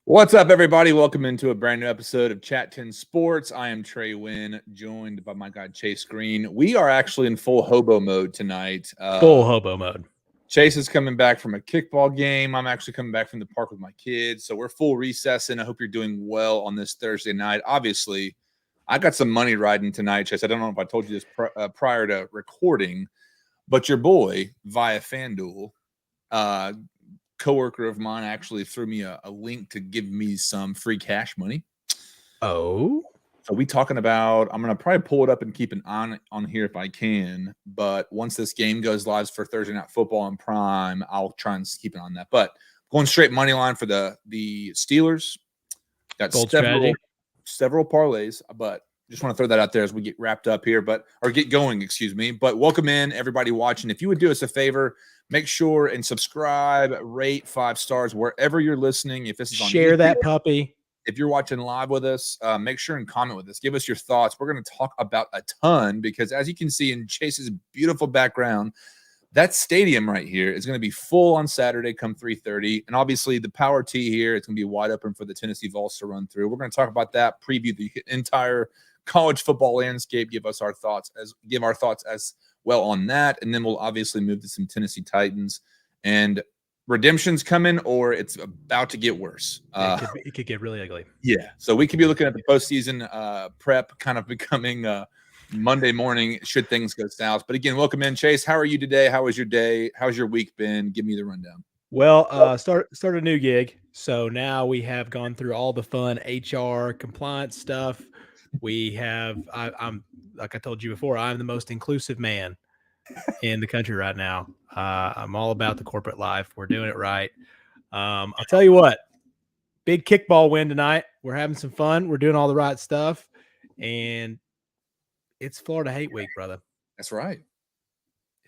What's up, everybody? Welcome into a brand new episode of Chat 10 Sports. I am Trey Wynn, joined by my guy Chase Green. We are actually in full hobo mode tonight. Full hobo mode. Chase is coming back from a kickball game. I'm actually coming back from the park with my kids. So we're full recessing. I hope you're doing well on this Thursday night. Obviously, I got some money riding tonight, Chase. I don't know if I told you this prior to recording, but your boy, via FanDuel, coworker of mine actually threw me a link to give me some free cash money. Oh, so we talking about, I'm going to probably pull it up and keep an eye on here if I can, but once this game goes live for Thursday Night Football on Prime, I'll try and keep it on that. But going straight money line for the Steelers. Got several parlays, but just want to throw that out there as we get wrapped up here, or get going, excuse me. But welcome in everybody watching. If you would do us a favor, make sure and subscribe, rate 5 stars wherever you're listening. If this is on share YouTube, that puppy. If you're watching live with us, make sure and comment with us. Give us your thoughts. We're going to talk about a ton because, as you can see in Chase's beautiful background, that stadium right here is going to be full on Saturday come 3:30. And obviously the Power T here, it's going to be wide open for the Tennessee Vols to run through. We're going to talk about that, preview the entire college football landscape, give our thoughts as well on that, and then we'll obviously move to some Tennessee Titans and redemption's coming, or it's about to get worse. It could get really ugly. Yeah, so we could be looking at the postseason prep kind of becoming Monday morning should things go south. But again, welcome in, Chase. How are you today? How was your day? How's your week been? Give me the rundown. Well, start a new gig. So now we have gone through all the fun HR compliance stuff. We have, I'm like I told you before, I'm the most inclusive man in the country right now. I'm all about the corporate life. We're doing it right. I'll tell you what, big kickball win tonight. We're having some fun. We're doing all the right stuff. And it's Florida Hate Week, brother. That's right.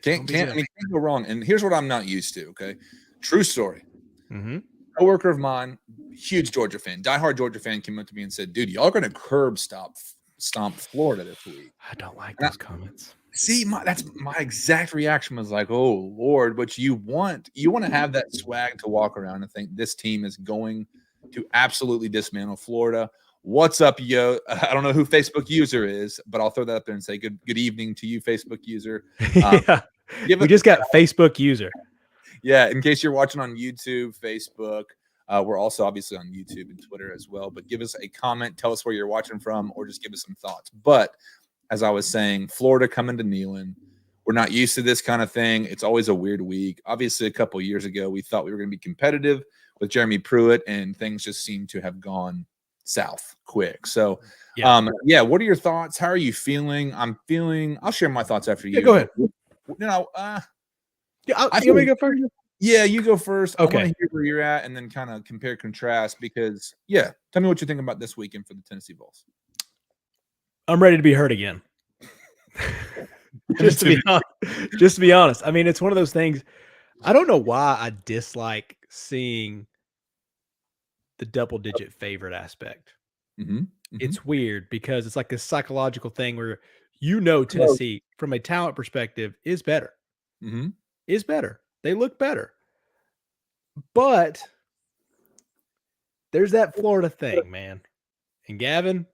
Can't go wrong. And here's what I'm not used to, okay? True story. Mm-hmm. Coworker of mine, huge Georgia fan, diehard Georgia fan, came up to me and said, "Dude, y'all are going to curb stomp Florida this week." I don't like those comments. See, that's my exact reaction was like, "Oh Lord!" But you want to have that swag to walk around and think this team is going to absolutely dismantle Florida. What's up, yo? I don't know who Facebook user is, but I'll throw that up there and say good evening to you, Facebook user. Yeah, we just got Facebook user. Yeah, in case you're watching on YouTube, Facebook, we're also obviously on YouTube and Twitter as well. But give us a comment, tell us where you're watching from, or just give us some thoughts. But as I was saying, Florida coming to Neyland. We're not used to this kind of thing. It's always a weird week. Obviously, a couple of years ago, we thought we were going to be competitive with Jeremy Pruitt, and things just seem to have gone south quick. So, yeah, what are your thoughts? How are you feeling? I'll share my thoughts after you. Yeah, go ahead. You want me to go first? Yeah, you go first. Okay. I want to hear where you're at and then kind of compare contrast because, tell me what you think about this weekend for the Tennessee Vols. I'm ready to be hurt again. just to be honest. I mean, it's one of those things. I don't know why I dislike seeing the double-digit favorite aspect. Mm-hmm. Mm-hmm. It's weird because it's like this psychological thing where Tennessee, from a talent perspective, is better. Mm-hmm. Is better. They look better. But there's that Florida thing, man. And Gavin,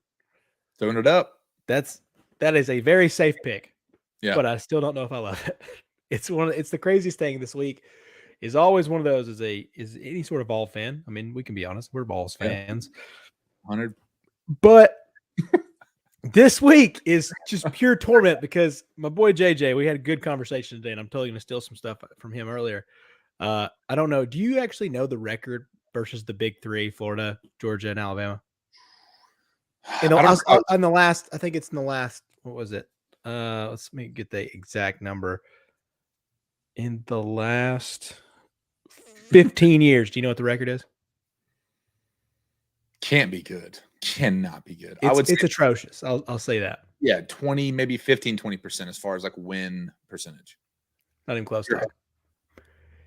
throwing it up. That is a very safe pick. Yeah. But I still don't know if I love it. It's the craziest thing this week. Is always one of those is any sort of Vol fan. I mean, we can be honest, we're Vols fans. 100. But this week is just pure torment because my boy JJ, we had a good conversation today, and I'm totally going to steal some stuff from him earlier. I don't know. Do you actually know the record versus the big three, Florida, Georgia, and Alabama? I think it's in the last, what was it? Let's get the exact number. In the last 15 years, do you know what the record is? Can't be good. Cannot be good. It's atrocious. I'll say that. Yeah, 20, maybe 15, 20% as far as like win percentage. Not even close. Sure.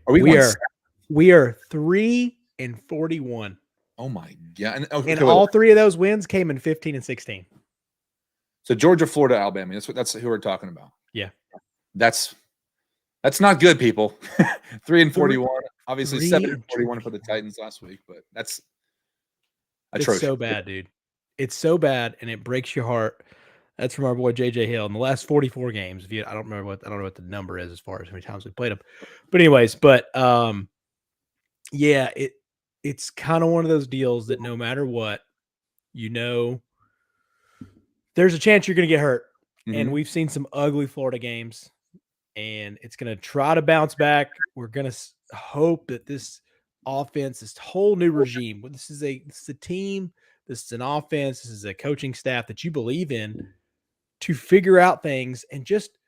We are 3-41. Oh my god! And all 3 of those wins came in 15 and 16. So Georgia, Florida, Alabama. That's who we're talking about. Yeah, that's not good, people. 3-41. Obviously 7-41 for the Titans last week, but that's It's so bad, dude. It's so bad, and it breaks your heart. That's from our boy JJ Hill. In the last 44 games, I don't know what the number is as far as how many times we played them. But anyways, yeah, it's kind of one of those deals that no matter what, there's a chance you're going to get hurt. And we've seen some ugly Florida games, and it's going to try to bounce back. We're going to hope that this offense, this whole new regime, this is a team, this is an offense, this is a coaching staff that you believe in to figure out things and just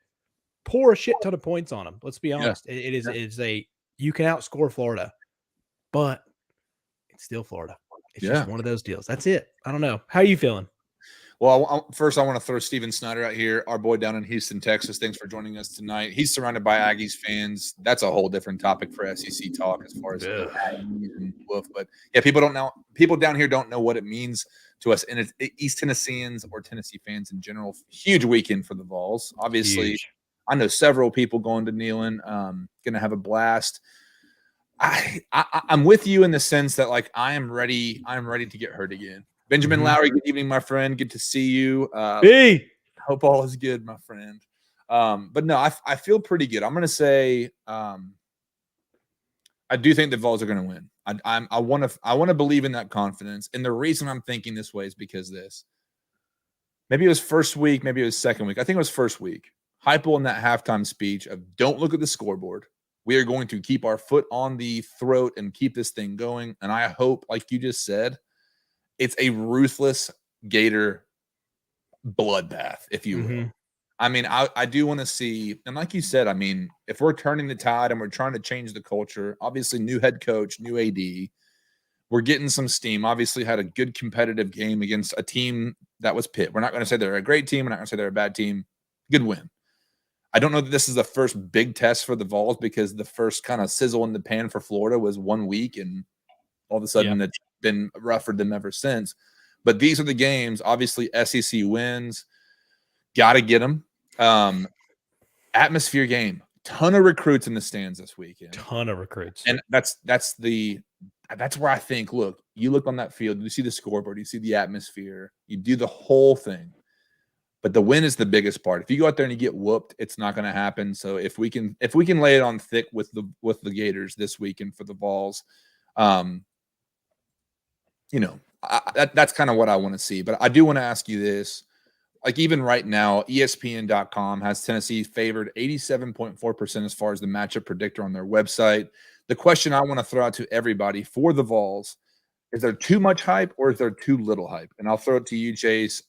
pour a shit ton of points on them. Let's be honest. Yeah. You can outscore Florida, but it's still Florida. It's just one of those deals. That's it. I don't know. How are you feeling? Well, first, I want to throw Steven Snyder out here, our boy down in Houston, Texas. Thanks for joining us tonight. He's surrounded by Aggies fans. That's a whole different topic for SEC talk as far as Aggies and Wolf. But yeah, people down here don't know what it means to us, and it's East Tennesseans or Tennessee fans in general. Huge weekend for the Vols. Obviously, I know several people going to Neyland. Going to have a blast. I'm with you in the sense that like I am ready to get hurt again. Benjamin Lowry, good evening, my friend. Good to see you. Hope all is good, my friend. But no, I feel pretty good. I'm going to say I do think the Vols are going to win. I want to believe in that confidence. And the reason I'm thinking this way is because maybe it was first week, maybe it was second week. I think it was first week. Heupel in that halftime speech of don't look at the scoreboard. We are going to keep our foot on the throat and keep this thing going. And I hope, like you just said, it's a ruthless Gator bloodbath, if you will. I mean, I do want to see, and like you said, I mean, if we're turning the tide and we're trying to change the culture, obviously new head coach, new AD, we're getting some steam. Obviously had a good competitive game against a team that was Pitt. We're not going to say they're a great team. We're not going to say they're a bad team. Good win. I don't know that this is the first big test for the Vols because the first kind of sizzle in the pan for Florida was 1 week, and all of a sudden it's been rough for them ever since. But these are the games. Obviously, SEC wins. Got to get them. Atmosphere game. Ton of recruits in the stands this weekend. Ton of recruits. And that's where I think, look, you look on that field, you see the scoreboard, you see the atmosphere, you do the whole thing. But the win is the biggest part. If you go out there and you get whooped, it's not going to happen. So if we can lay it on thick with the Gators this weekend for the Vols, that's kind of what I want to see. But I do want to ask you this. Like even right now, ESPN.com has Tennessee favored 87.4% as far as the matchup predictor on their website. The question I want to throw out to everybody for the Vols, is there too much hype or is there too little hype? And I'll throw it to you, Chase.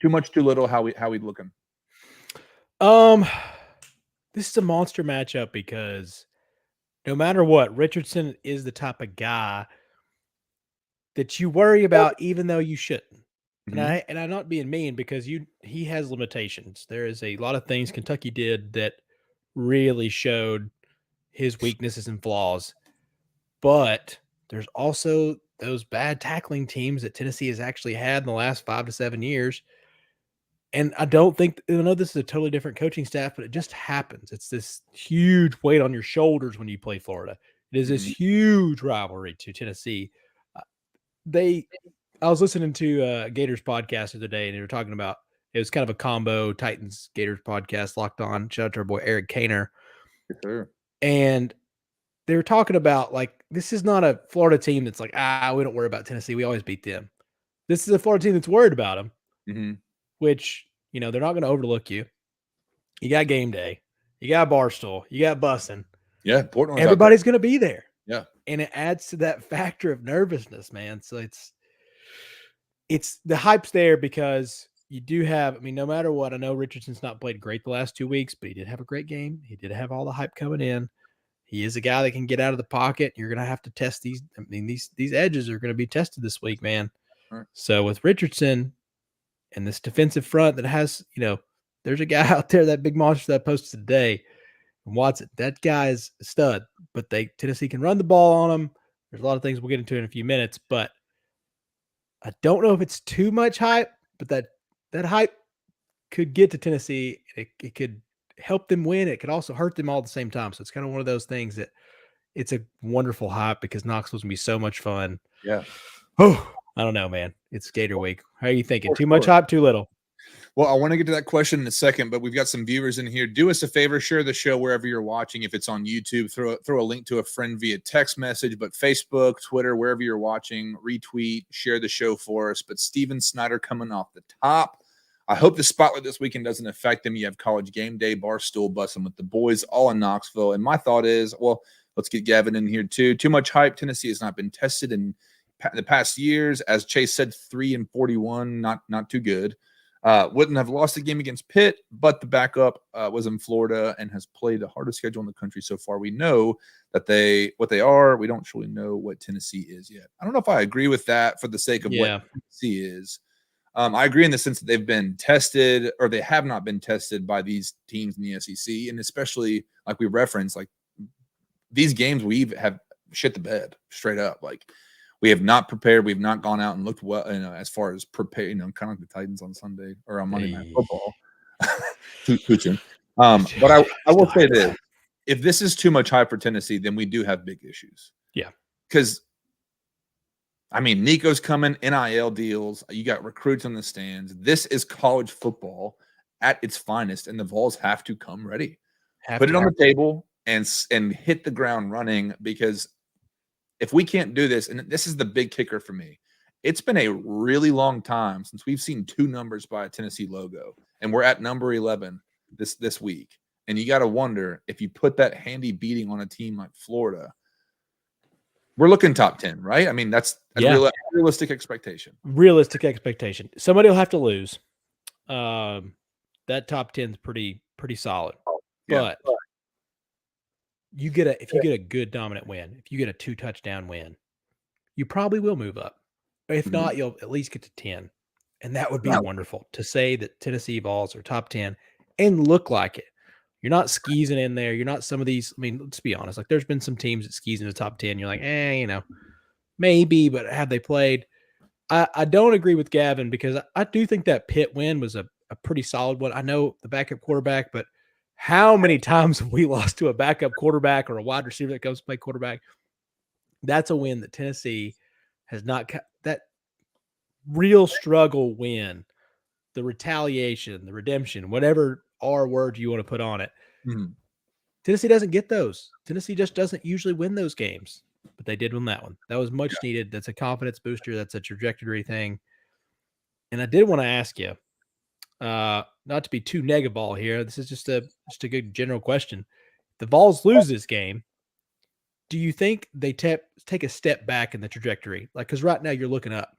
Too much, too little, how we looking? This is a monster matchup because no matter what, Richardson is the type of guy that you worry about, even though you shouldn't. And I'm not being mean because he has limitations. There is a lot of things Kentucky did that really showed his weaknesses and flaws. But there's also those bad tackling teams that Tennessee has actually had in the last 5 to 7 years. And I know this is a totally different coaching staff, but it just happens. It's this huge weight on your shoulders when you play Florida. It is this huge rivalry to Tennessee. I was listening to Gators podcast the other day, and they were talking about it was kind of a combo Titans Gators podcast locked on. Shout out to our boy Eric Kaner. Sure. And they were talking about like this is not a Florida team that's like we don't worry about Tennessee. We always beat them. This is a Florida team that's worried about them. Which, they're not going to overlook you. You got game day. You got Barstool. You got Bussin'. Yeah, Portland. Everybody's going to be there. Yeah. And it adds to that factor of nervousness, man. So it's the hype's there because you do have, no matter what, I know Richardson's not played great the last 2 weeks, but he did have a great game. He did have all the hype coming in. He is a guy that can get out of the pocket. You're going to have to test these. These edges are going to be tested this week, man. Right. So with Richardson, and this defensive front that has, there's a guy out there, that big monster that I posted today, Watson. That guy's a stud, but Tennessee can run the ball on him. There's a lot of things we'll get into in a few minutes, but I don't know if it's too much hype, but that hype could get to Tennessee. It could help them win. It could also hurt them all at the same time. So it's kind of one of those things that it's a wonderful hype because Knoxville's going to be so much fun. Yeah. Oh, I don't know, man. It's Gator Week. How are you thinking? Too much hype, too little? Well, I want to get to that question in a second, but we've got some viewers in here. Do us a favor, share the show wherever you're watching. If it's on YouTube, throw a link to a friend via text message, but Facebook, Twitter, wherever you're watching, retweet, share the show for us. But Steven Snyder coming off the top. I hope the spotlight this weekend doesn't affect him. You have College Game Day, Barstool, Bussin' with the Boys, all in Knoxville. And my thought is, well, let's get Gavin in here too. Too much hype. Tennessee has not been tested in the past years. As Chase said, 3-41, not too good. Wouldn't have lost the game against Pitt, but the backup was in Florida and has played the hardest schedule in the country so far. We know that what they are. We don't truly know what Tennessee is yet. I don't know if I agree with that for the sake of what Tennessee is. I agree in the sense that they've been tested, or they have not been tested by these teams in the SEC, and especially like we referenced, like these games we have shit the bed straight up. Like we have not prepared. We've not gone out and looked well, as far as prepare, kind of like the Titans on Sunday or on Monday Night Football. But I will say this. If this is too much hype for Tennessee, then we do have big issues. Yeah. Because, I mean, Nico's coming, NIL deals. You got recruits in the stands. This is college football at its finest, and the Vols have to come ready. Put it on the table and hit the ground running, because if we can't do this, and this is the big kicker for me, it's been a really long time since we've seen two numbers by a Tennessee logo, and we're at number 11 this week. And you got to wonder, if you put that handy beating on a team like Florida, we're looking top 10, right? I mean, that's a realistic expectation. Realistic expectation. Somebody will have to lose. That top 10 is pretty solid. But if you get a good dominant win, if you get a 2-touchdown win, you probably will move up. If not, you'll at least get to 10. And that would be wonderful to say that Tennessee Vols are top 10 and look like it. You're not skeezing in there. You're not some of these. I mean, let's be honest. Like, there's been some teams that skeeze in the top 10. You're like, maybe, but have they played? I don't agree with Gavin, because I do think that Pitt win was a pretty solid one. I know the backup quarterback, but how many times have we lost to a backup quarterback or a wide receiver that comes to play quarterback? That's a win that Tennessee has not – that real struggle win, the retaliation, the redemption, whatever R word you want to put on it. Tennessee doesn't get those. Tennessee just doesn't usually win those games, but they did win that one. That was much needed. That's a confidence booster. That's a trajectory thing. And I did want to ask you, not to be too negative here, this is just a good general question. If the Vols lose this game, do you think they take a step back in the trajectory? Like, because right now you're looking up.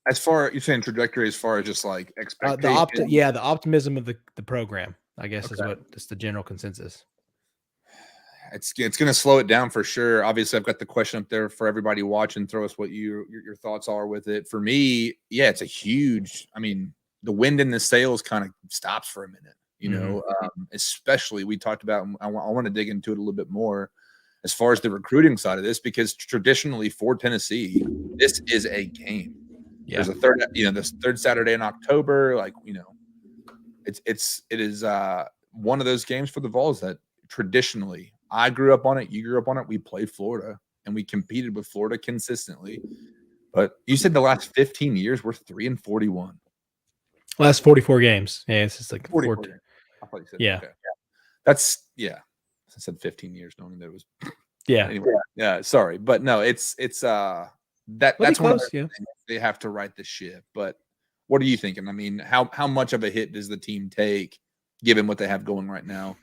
As far, you're saying trajectory as far as just like expectation? The optimism of the program, I guess, is the general consensus. It's going to slow it down for sure. Obviously, I've got the question up there for everybody watching. Throw us what your thoughts are with it. For me, it's a huge. I mean, the wind in the sails kind of stops for a minute. Especially we talked about. I want to dig into it a little bit more as far as the recruiting side of this, because traditionally for Tennessee, this is a game. Yeah. There's a this third Saturday in October. Like, it is one of those games for the Vols that traditionally, I grew up on it. You grew up on it. We played Florida and we competed with Florida consistently. But you said the last 15 years we're 3-41. Last 44 games. Yeah, it's just like 14. I thought you said yeah. Okay. That's I said 15 years, knowing that it was. Yeah. Anyway, sorry, but no, it's that's one of the things they have to right the ship. But what are you thinking? I mean, how much of a hit does the team take given what they have going right now?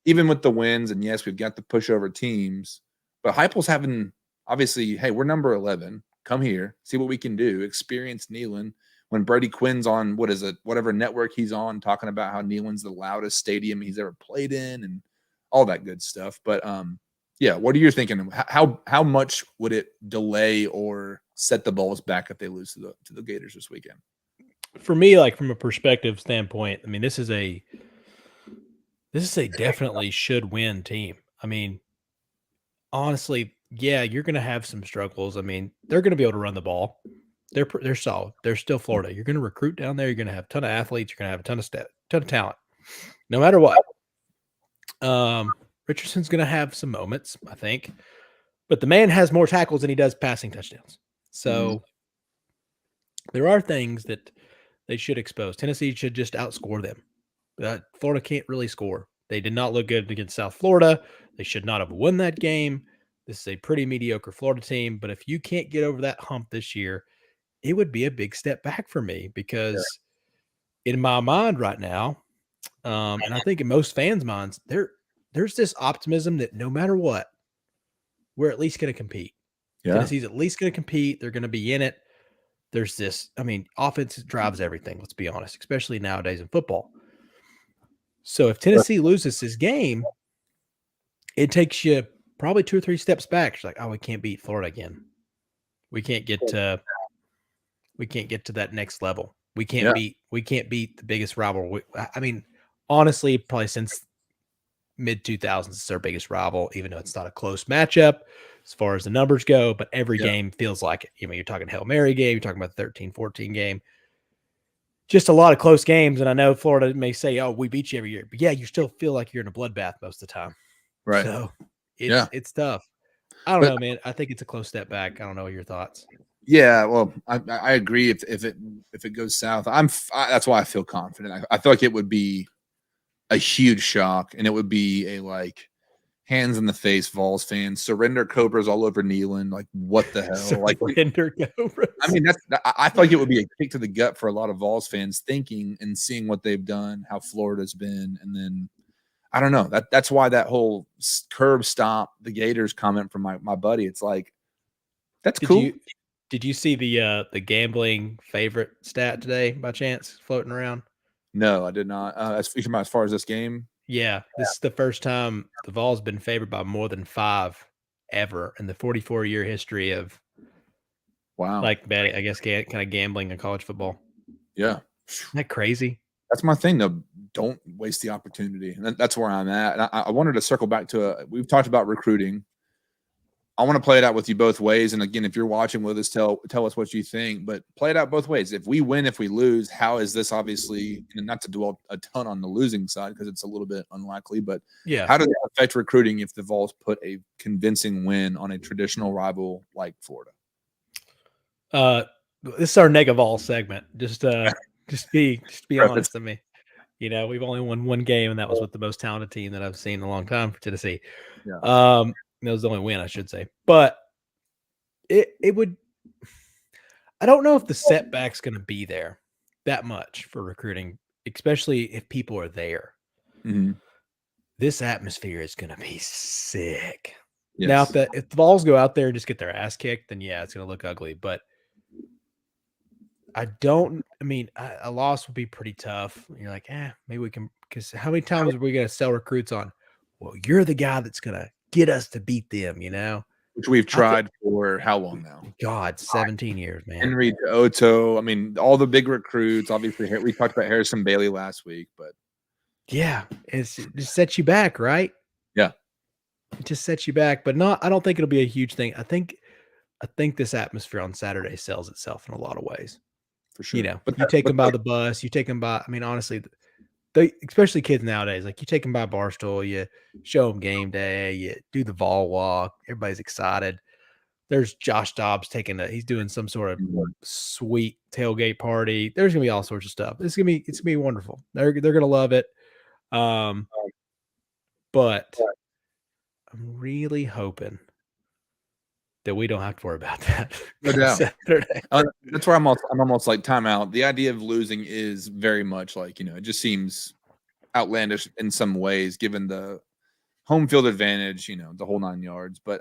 Even with the wins, and yes, we've got the pushover teams, but Heupel's having, obviously, hey, we're number 11. Come here, see what we can do. Experience Neyland. When Brady Quinn's on, whatever network he's on, talking about how Neyland's the loudest stadium he's ever played in and all that good stuff. But, what are you thinking? How much would it delay or set the Vols back if they lose to the Gators this weekend? For me, like from a perspective standpoint, I mean, this is a definitely should win team. I mean, honestly, you're going to have some struggles. I mean, they're going to be able to run the ball. They're solid. They're still Florida. You're going to recruit down there. You're going to have a ton of athletes. You're going to have a ton of talent, no matter what. Richardson's going to have some moments, I think, but the man has more tackles than he does passing touchdowns. So there are things that they should expose. Tennessee should just outscore them. Florida can't really score. They did not look good against South Florida. They should not have won that game. This is a pretty mediocre Florida team. But if you can't get over that hump this year, it would be a big step back for me because in my mind right now, and I think in most fans' minds, there's this optimism that no matter what, we're at least going to compete. Yeah. Tennessee's at least going to compete. They're going to be in it. There's this, offense drives everything, let's be honest, especially nowadays in football. So if Tennessee loses this game, it takes you probably 2 or 3 steps back. It's like, oh, we can't beat Florida again. We can't get to that next level. We can't beat the biggest rival. Honestly, probably since mid 2000s, it's our biggest rival, even though it's not a close matchup as far as the numbers go, but every game feels like it. You're talking Hail Mary game, you're talking about the 13-14 game. Just a lot of close games, and I know Florida may say, oh, we beat you every year. But, you still feel like you're in a bloodbath most of the time. Right. So, it's tough. I don't know, man. I think it's a close step back. I don't know your thoughts. Yeah, well, I agree. If it goes south, that's why I feel confident. I feel like it would be a huge shock, and it would be a hands in the face Vols fans, surrender cobras all over Neyland. Like, what the hell? Surrender cobras. I feel like it would be a kick to the gut for a lot of Vols fans thinking and seeing what they've done, how Florida's been, and then I don't know. That's why that whole curb stop the Gators comment from my buddy. It's like, that's cool. Did you see the gambling favorite stat today by chance floating around? No, I did not. As far as this game. Yeah, this is the first time the Vols been favored by more than 5 ever in the 44-year history of betting, I guess, kind of gambling in college football. Yeah. Isn't that crazy? That's my thing, though. Don't waste the opportunity. And that's where I'm at. And I wanted to circle back to we've talked about recruiting. I want to play it out with you both ways. And again, if you're watching with us, tell us what you think, but play it out both ways. If we win, if we lose, how is this obviously, not to dwell a ton on the losing side because it's a little bit unlikely, but how does it affect recruiting if the Vols put a convincing win on a traditional rival like Florida? This is our Nega Vols segment. Just be honest with me. We've only won 1 game, and that was with the most talented team that I've seen in a long time for Tennessee. Yeah. That was the only win, I should say. But it would – I don't know if the setback's going to be there that much for recruiting, especially if people are there. Mm-hmm. This atmosphere is going to be sick. Yes. Now, if the Vols go out there and just get their ass kicked, then, it's going to look ugly. But a loss would be pretty tough. You're like, maybe we can – because how many times are we going to sell recruits on, well, you're the guy that's going to get us to beat them, Which we've tried for how long now? God, 17 years, man. Henry to Oto. All the big recruits. Obviously, we talked about Harrison Bailey last week, but it just sets you back, right? Yeah, it just sets you back, but I don't think it'll be a huge thing. I think this atmosphere on Saturday sells itself in a lot of ways, for sure. But you take them by the bus, you take them by. Honestly. Especially kids nowadays, like you take them by Barstool, you show them game day, you do the Vol walk, everybody's excited. There's Josh Dobbs he's doing some sort of sweet tailgate party. There's gonna be all sorts of stuff. It's gonna be wonderful. They're gonna love it. But I'm really hoping that we don't have to worry about that. No doubt. That's where I'm almost like timeout. The idea of losing is very much like, it just seems outlandish in some ways, given the home field advantage, the whole 9 yards. But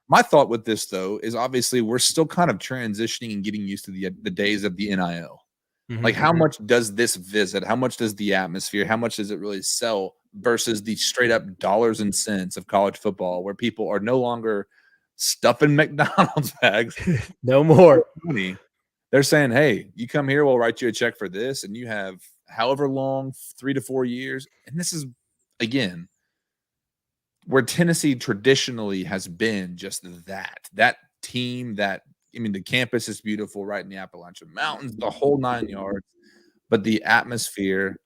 my thought with this, though, is obviously we're still kind of transitioning and getting used to the days of the NIL. Mm-hmm. Like, how much does this visit? How much does the atmosphere? How much does it really sell versus the straight up dollars and cents of college football, where people are no longer stuffing McDonald's bags? No more money. They're saying, hey, you come here, we'll write you a check for this, and you have however long, 3 to 4 years. And this is, again, where Tennessee traditionally has been just that team that, the campus is beautiful right in the Appalachian Mountains, the whole 9 yards, but the atmosphere,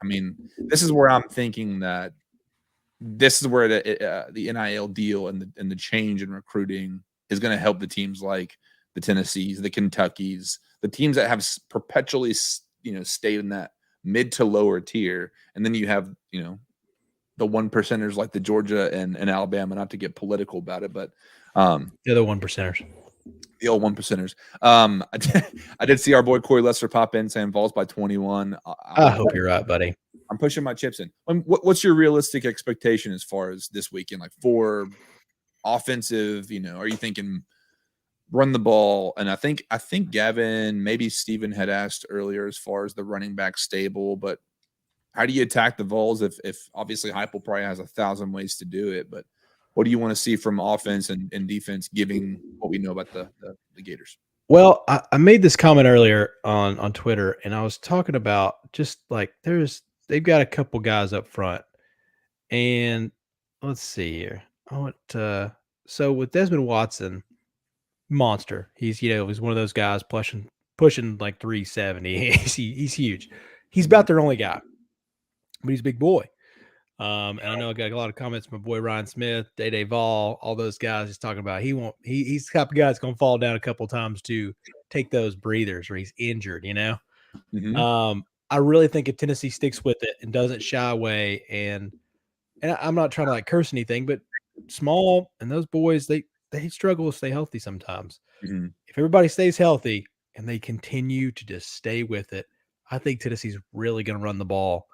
this is where I'm thinking that this is where the NIL deal and the change in recruiting is going to help the teams like the Tennessees, the Kentuckys, the teams that have perpetually, stayed in that mid to lower tier. And then you have, the one percenters like the Georgia and Alabama, not to get political about it, but the other one percenters. The old one percenters. I did see our boy Corey Lester pop in saying Vols by 21. I hope you're right, buddy. I'm pushing my chips in. What's your realistic expectation as far as this weekend? Like for offensive, are you thinking run the ball? And I think Gavin, maybe Steven had asked earlier as far as the running back stable, but how do you attack the Vols if obviously Heupel probably has 1,000 ways to do it, but what do you want to see from offense and defense, given what we know about the Gators? Well, I made this comment earlier on Twitter, and I was talking about just like they've got a couple guys up front, and let's see here. So with Desmond Watson, monster. He's he's one of those guys pushing like 370. He's huge. He's about their only guy, but he's a big boy. And I know I got a lot of comments from my boy Ryan Smith, Day Vol, all those guys. He's talking about he's the type of guy that's going to fall down a couple times to take those breathers, or he's injured. Mm-hmm. I really think if Tennessee sticks with it and doesn't shy away, and I'm not trying to like curse anything, but small and those boys they struggle to stay healthy sometimes. Mm-hmm. If everybody stays healthy and they continue to just stay with it, I think Tennessee's really going to run the ball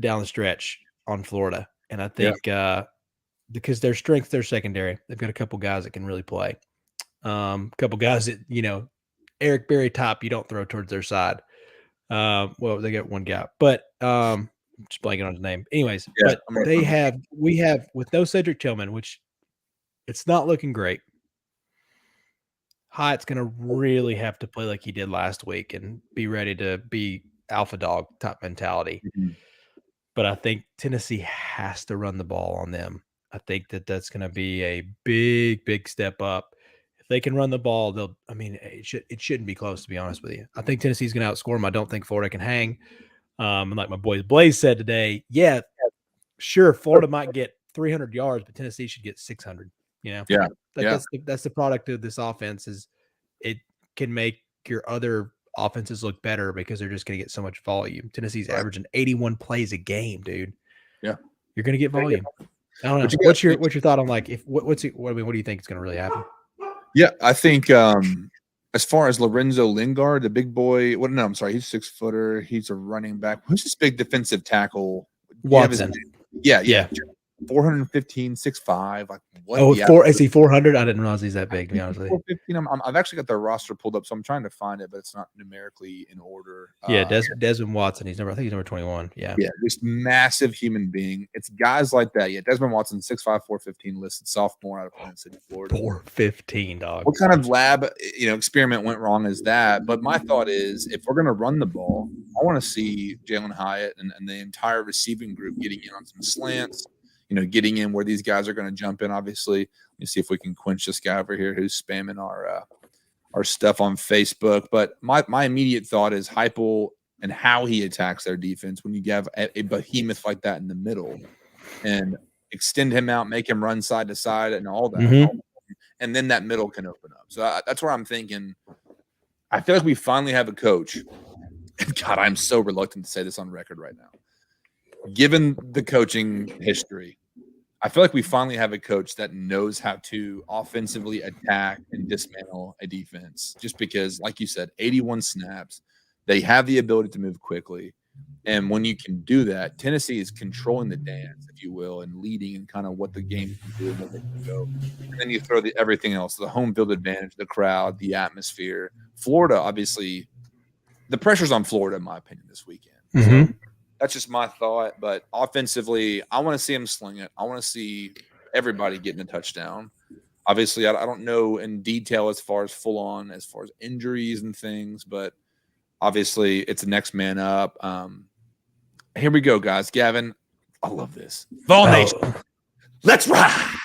down the stretch on Florida. And I think because their strength, their secondary, they've got a couple guys that can really play. A couple guys that, Eric Berry top, you don't throw towards their side. Well, they got one guy, but just blanking on his name. Anyways, but we have with no Cedric Tillman, which it's not looking great. Hyatt's going to really have to play like he did last week and be ready to be alpha dog type mentality. Mm-hmm. But I think Tennessee has to run the ball on them. I think that's going to be a big, big step up. If they can run the ball, it shouldn't be close, to be honest with you. I think Tennessee's going to outscore them. I don't think Florida can hang. And like my boy Blaze said today, yeah, sure, Florida might get 300 yards, but Tennessee should get 600. That's the product of this offense. Is it can make your other offenses look better because they're just going to get so much volume. Tennessee's averaging 81 plays a game, dude. Yeah, you're going to get volume. I don't know. What's your thought on like what do you think is going to really happen? Yeah, I think as far as Lorenzo Lingard, the big boy. I'm sorry, he's 6-footer. He's a running back. Who's this big defensive tackle? Watson. Yeah. 415, 6'5". Like what? Is he 400? I didn't realize he's that big. To be honest with you, I've actually got their roster pulled up, so I'm trying to find it, but it's not numerically in order. Yeah, Desmond Watson. I think he's number 21. Yeah, just massive human being. It's guys like that. Yeah, Desmond Watson, 6'5", 415, listed sophomore out of Plant City, Florida. 415, dog. What kind of lab experiment went wrong is that? But my thought is, if we're going to run the ball, I want to see Jalen Hyatt and the entire receiving group getting in on some slants. Getting in where these guys are going to jump in. Obviously, let me see if we can quench this guy over here who's spamming our stuff on Facebook. But my immediate thought is Heupel and how he attacks their defense when you have a behemoth like that in the middle and extend him out, make him run side to side and all that. Mm-hmm. And then that middle can open up. So that's where I'm thinking. I feel like we finally have a coach. And God, I'm so reluctant to say this on record right now. Given the coaching history, I feel like we finally have a coach that knows how to offensively attack and dismantle a defense. Just because, like you said, 81 snaps, they have the ability to move quickly. And when you can do that, Tennessee is controlling the dance, if you will, and leading and kind of what the game can do and what they can go. And then you throw everything else, the home field advantage, the crowd, the atmosphere. Florida, obviously, the pressure's on Florida, in my opinion, this weekend. Mm-hmm. So that's just my thought. But offensively, I want to see him sling it. I want to see everybody getting a touchdown. Obviously, I don't know in detail as far as injuries and things, but obviously it's the next man up. Here we go, guys. Gavin, I love this. Vol Nation, let's ride.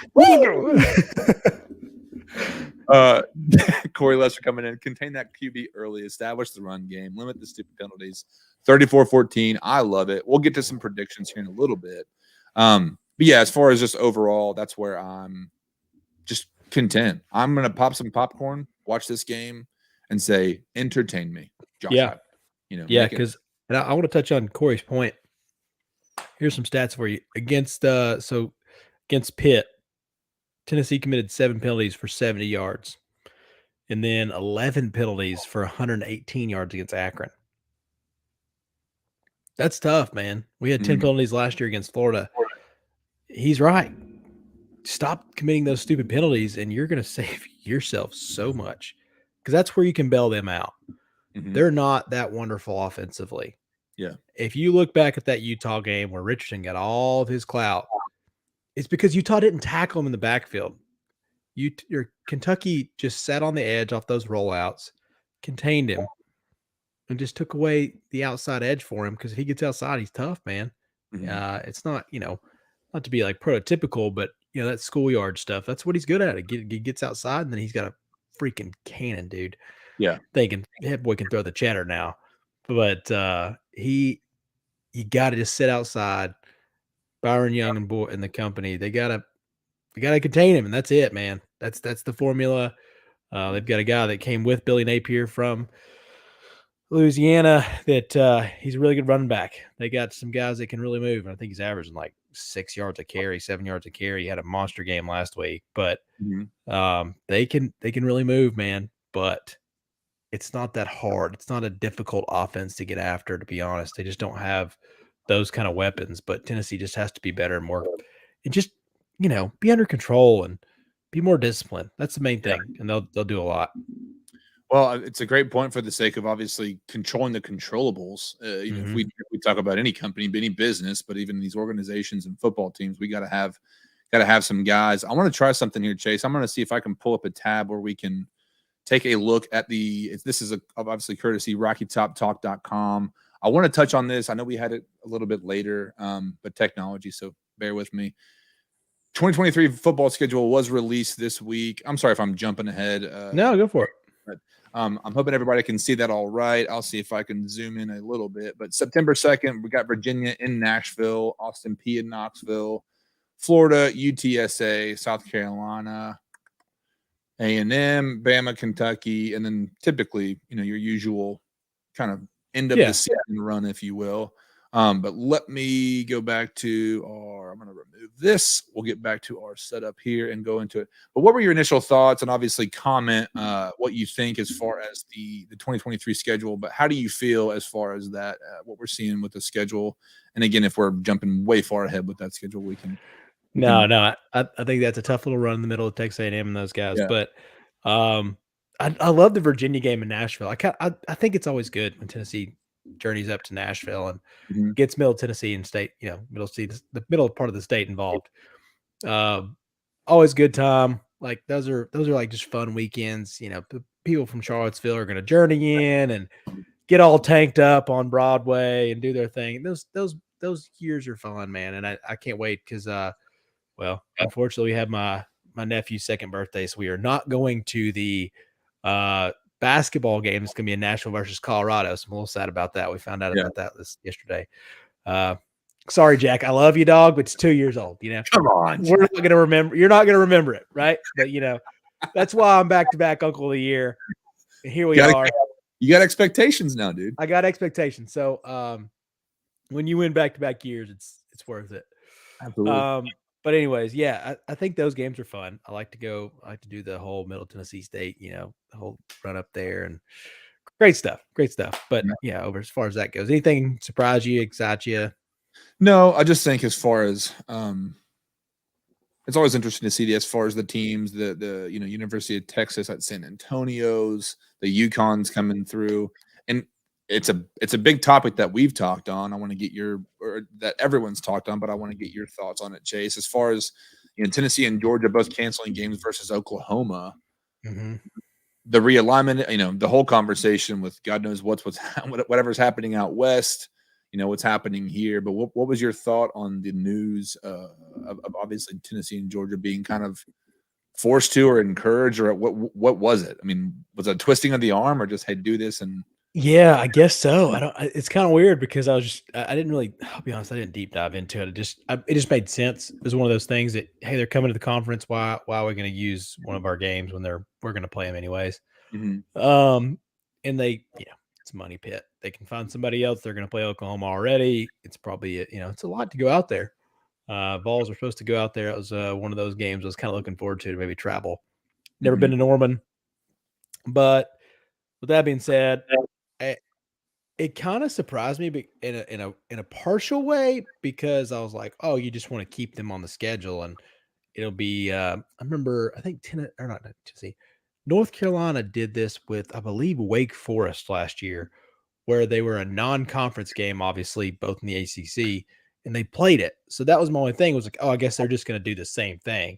Corey Lester coming in. Contain that QB early. Establish the run game. Limit the stupid penalties. 34-14. I love it. We'll get to some predictions here in a little bit. But yeah, as far as just overall, that's where I'm just content. I'm going to pop some popcorn, watch this game and say, entertain me, Josh Yeah. Allen. You know, Yeah, make it. because I want to touch on Corey's point. Here's some stats for you. Against Pitt, Tennessee committed 7 penalties for 70 yards, and then 11 penalties for 118 yards against Akron. That's tough, man. We had 10 penalties last year against Florida. He's right. Stop committing those stupid penalties, and you're going to save yourself so much, because that's where you can bail them out. They're not that wonderful offensively. Yeah. If you look back at that Utah game where Richardson got all of his clout, it's because Utah didn't tackle him in the backfield. Your Kentucky just sat on the edge off those rollouts, contained him, and just took away the outside edge for him, because if he gets outside, he's tough, man. It's not, not to be like prototypical, but that schoolyard stuff, that's what he's good at. He gets outside, and then he's got a freaking cannon, dude. Yeah. Thinking that boy can throw the cheddar now. But you got to just sit outside. Byron Young and the company, they gotta contain him, and that's it, man. That's the formula. They've got a guy that came with Billy Napier from Louisiana that he's a really good running back. They got some guys that can really move, and I think he's averaging like 6 yards a carry, 7 yards a carry. He had a monster game last week, but they can really move, man. But it's not that hard. It's not a difficult offense to get after, to be honest. They just don't have those kind of weapons, but Tennessee just has to be better and more, and just, be under control and be more disciplined. That's the main thing. And they'll do a lot. Well, it's a great point for the sake of obviously controlling the controllables. If we talk about any company, any business, but even these organizations and football teams, we got to have some guys. I want to try something here, Chase. I'm going to see if I can pull up a tab where we can take a look at this is obviously courtesy RockyTopTalk.com. I want to touch on this. I know we had it a little bit later, but technology, so bear with me. 2023 football schedule was released this week. I'm sorry if I'm jumping ahead. No, go for it. But, I'm hoping everybody can see that all right. I'll see if I can zoom in a little bit. But September 2nd, we got Virginia in Nashville, Austin Peay in Knoxville, Florida, UTSA, South Carolina, A&M, Bama, Kentucky, and then typically, your usual kind of end of the season run, if you will. But let me go back to I'm going to remove this. We'll get back to our setup here and go into it. But what were your initial thoughts? And obviously comment what you think as far as the 2023 schedule. But how do you feel as far as that, what we're seeing with the schedule? And again, if we're jumping way far ahead with that schedule, we can. No, I think that's a tough little run in the middle of Texas A&M and those guys. Yeah. But I love the Virginia game in Nashville. I think it's always good when Tennessee journeys up to Nashville and gets Middle Tennessee and state, the middle part of the state involved. Always good time. Like those are like just fun weekends. The people from Charlottesville are going to journey in and get all tanked up on Broadway and do their thing. Those years are fun, man. And I can't wait because, unfortunately we have my nephew's second birthday. So we are not going to the, basketball game. Is going to be in Nashville versus Colorado. So I'm a little sad about that. We found out about that yesterday. Sorry, Jack. I love you, dog, but it's 2 years old. Come on. We're not going to remember. You're not going to remember it, right? But that's why I'm back-to-back Uncle of the Year. And here we are. You got expectations now, dude. I got expectations. So when you win back-to-back years, it's worth it. Absolutely. But anyways, yeah, I think those games are fun. I like to do the whole Middle Tennessee State, the whole run up there, and great stuff. But over as far as that goes, anything surprise you, excite you? No, I just think as far as it's always interesting to see as far as the teams, the University of Texas at San Antonio's, the UConn's coming through, and it's a big topic that we've talked on. I want to get that everyone's talked on, but I want to get your thoughts on it, Chase. As far as Tennessee and Georgia both canceling games versus Oklahoma, the realignment, the whole conversation with God knows whatever's happening out west, what's happening here. But what was your thought on the news of obviously Tennessee and Georgia being kind of forced to or encouraged, or what was it? I mean, was it a twisting of the arm or just, hey, do this? And yeah, I guess so. It's kind of weird because I didn't really, I'll be honest, I didn't deep dive into it. It just made sense. It was one of those things that, hey, they're coming to the conference. Why are we going to use one of our games when we're going to play them anyways? Mhm. And they, it's a money pit. They can find somebody else. They're going to play Oklahoma already. It's probably, it's a lot to go out there. Vols were supposed to go out there. It was one of those games I was kind of looking forward to maybe travel. Never been to Norman. But with that being said, it kind of surprised me in a partial way, because I was like, oh, you just want to keep them on the schedule, and it'll be. I remember, I think not Tennessee, North Carolina did this with, I believe, Wake Forest last year, where they were a non-conference game, obviously both in the ACC, and they played it. So that was my only thing. Was like, oh, I guess they're just going to do the same thing.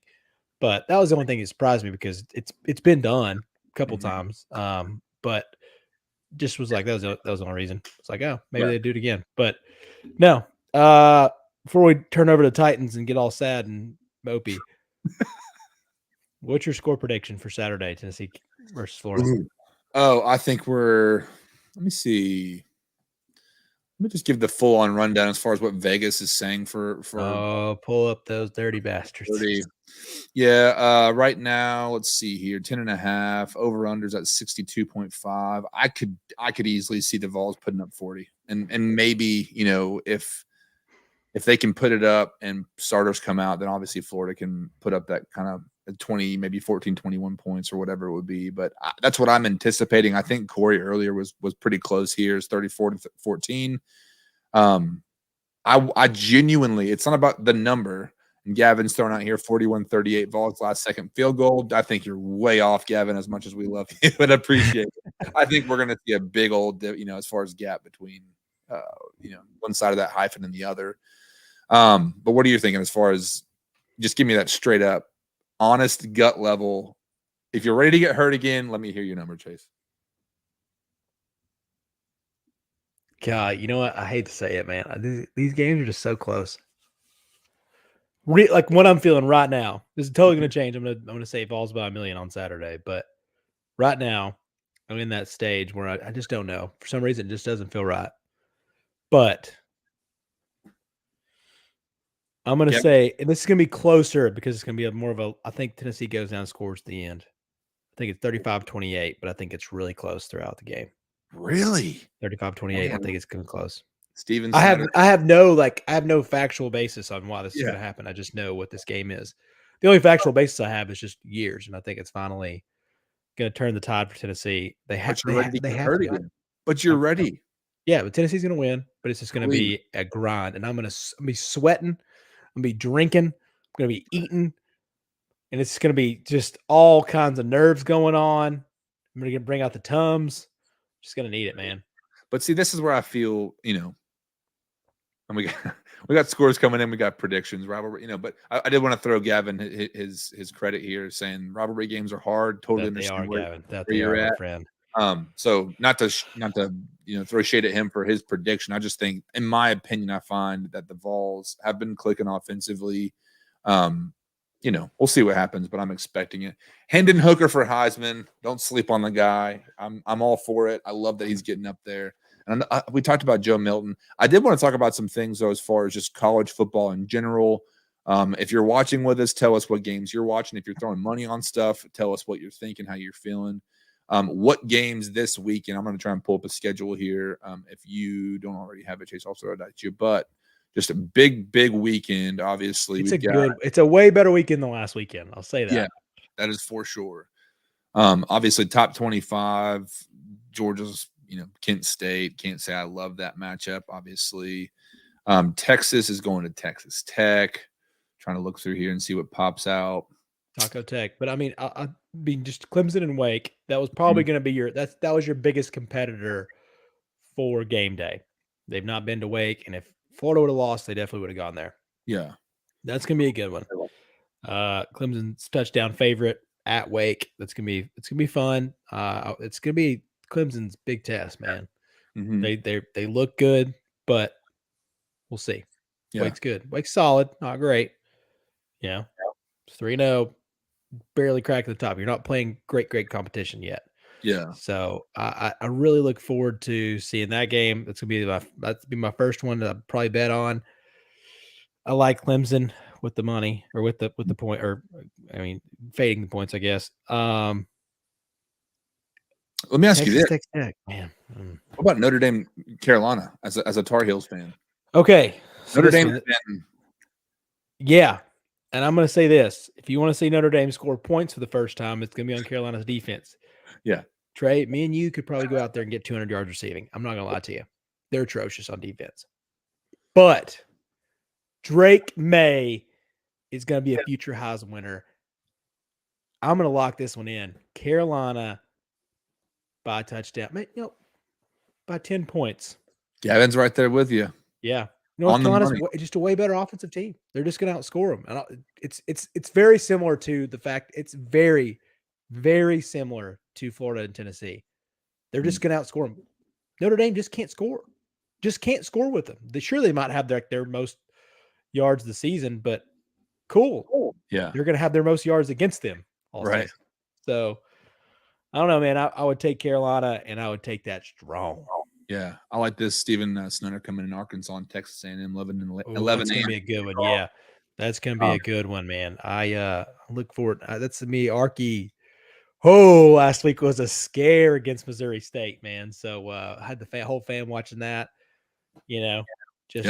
But that was the only thing that surprised me, because it's been done a couple times. But just was like, that was the only reason. It's like, oh, maybe they do it again. But no. Before we turn over to Titans and get all sad and mopey, what's your score prediction for Saturday, Tennessee versus Florida? Oh, I think let me see. Let me just give the full on rundown as far as what Vegas is saying for pull up those dirty bastards. 30. Yeah, right now, let's see here, 10.5, over unders at 62.5. I could easily see the Vols putting up 40. And maybe, if they can put it up and starters come out, then obviously Florida can put up that kind of 20, maybe 14, 21 points or whatever it would be. But that's what I'm anticipating. I think Corey earlier was pretty close here. It's 34-14. I genuinely, it's not about the number. And Gavin's throwing out here 41-38, Vols last second field goal. I think you're way off, Gavin, as much as we love you, but appreciate it. I think we're going to see a big old, as far as gap between, one side of that hyphen and the other. But what are you thinking as far as, just give me that straight up, honest gut level? If you're ready to get hurt again, let me hear your number, Chase. God, you know what? I hate to say it, man. These games are just so close. Like what I'm feeling right now, this is totally going to change. I'm gonna say Vols by 1 million on Saturday, but right now I'm in that stage where I just don't know. For some reason, it just doesn't feel right. But I'm going to say, and this is going to be closer because it's going to be more of a, I think Tennessee goes down and scores at the end. I think it's 35-28, but I think it's really close throughout the game. Really? 35-28. I think it's going to be close. Steven, I have no factual basis on why this is going to happen. I just know what this game is. The only factual basis I have is just years, and I think it's finally going to turn the tide for Tennessee. They have to. But you're ready. Yeah, but Tennessee's going to win, but it's just going to be a grind, and I'm going to be sweating. I'm going to be drinking. I'm going to be eating. And it's going to be just all kinds of nerves going on. I'm going to bring out the Tums. Just going to need it, man. But see, this is where I feel, and we got scores coming in. We got predictions, rivalry, but I did want to throw Gavin his credit here, saying rivalry games are hard. Totally understand Gavin. Where you're at, friend. So not to throw shade at him for his prediction. I just think, in my opinion, I find that the Vols have been clicking offensively. We'll see what happens, but I'm expecting it. Hendon Hooker for Heisman. Don't sleep on the guy. I'm all for it. I love that he's getting up there. And we talked about Joe Milton. I did want to talk about some things, though, as far as just college football in general. If you're watching with us, tell us what games you're watching. If you're throwing money on stuff, tell us what you're thinking, how you're feeling. What games this weekend? I'm going to try and pull up a schedule here. If you don't already have it, Chase, I'll throw it at you. But just a big weekend, obviously. It's a way better weekend than last weekend. I'll say that. Yeah, that is for sure. Obviously, top 25, Georgia's, Kent State. Can't say I love that matchup, obviously. Texas is going to Texas Tech. Trying to look through here and see what pops out. Taco Tech. But I mean, just Clemson and Wake. That was probably going to be that was your biggest competitor for game day. They've not been to Wake, and if Florida would have lost, they definitely would have gone there. Yeah. That's going to be a good one. Clemson's touchdown favorite at Wake. It's going to be fun. It's going to be Clemson's big test, man. Mm-hmm. They look good, but we'll see. Yeah. Wake's good. Wake's solid, not great. It's 3-0, barely cracking the top. You're not playing great competition yet. Yeah. So I really look forward to seeing that game. That's gonna be my first one to probably bet on. I like Clemson with the money or with the point, or I mean fading the points, I guess. Let me ask you this: Texas Tech, man. what about Notre Dame, Carolina, as a Tar Heels fan? Okay, so Notre this Dame one, has been yeah, and I'm going to say this: if you want to see Notre Dame score points for the first time, it's going to be on Carolina's defense. Yeah. Trey, me and you could probably go out there and get 200 yards receiving. I'm not going to lie to you; they're atrocious on defense. But Drake May is going to be a future Heisman winner. I'm going to lock this one in. Carolina by a touchdown, by 10 points. Gavin's right there with you. Yeah. North On the Carolina's money. just a way better offensive team. They're just going to outscore them. And it's very similar to the fact it's very, very similar to Florida and Tennessee. They're just going to outscore them. Notre Dame just can't score. Just can't score with them. They might have their most yards of the season, but cool. Yeah. They're going to have their most yards against them all Right. season. So I don't know, man. I would take Carolina, and I would take that strong. Yeah, I like this. Steven Snunner coming in Arkansas and Texas A&M 11 and 11. That's gonna be a good one. Yeah, that's gonna be a good one, man. I look forward. That's me, Arky. Oh, last week was a scare against Missouri State, man. So I had the whole fam watching that. Just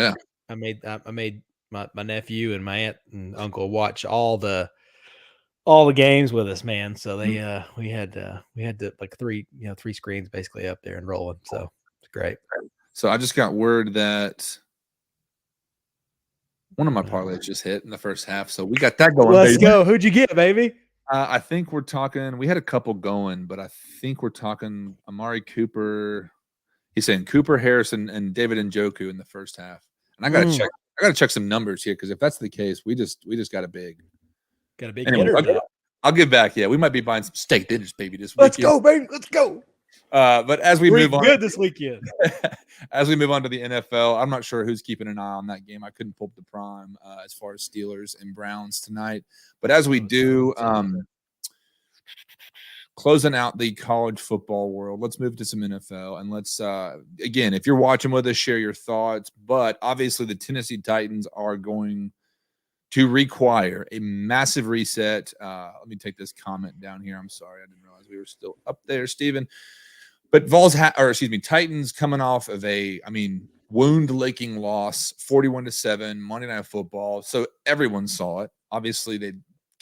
I made my nephew and my aunt and uncle watch all the games with us, man. So they we had to like three screens basically up there and rolling. So it's great. So I just got word that one of my parlays just hit in the first half. So we got that going. Let's go. Who'd you get, baby? I think we're talking. We had a couple going, but I think we're talking Amari Cooper. He's saying Cooper, Harrison, and David Njoku in the first half. And I gotta check. I gotta check some numbers here because if that's the case, we just got a big hitter. I'll get back. Yeah, we might be buying some steak dinners, baby, this weekend. Let's go, baby. Let's go. But as we move on, good this weekend. As we move on to the NFL, I'm not sure who's keeping an eye on that game. I couldn't pull up the prime as far as Steelers and Browns tonight. But as we do, closing out the college football world, let's move to some NFL. And let's, again, if you're watching with us, share your thoughts. But obviously, the Tennessee Titans are going to require a massive reset. Let me take this comment down here. I'm sorry. I didn't realize we were still up there, Steven. But Titans coming off of wound-licking loss, 41-7, Monday Night Football. So everyone saw it. Obviously, they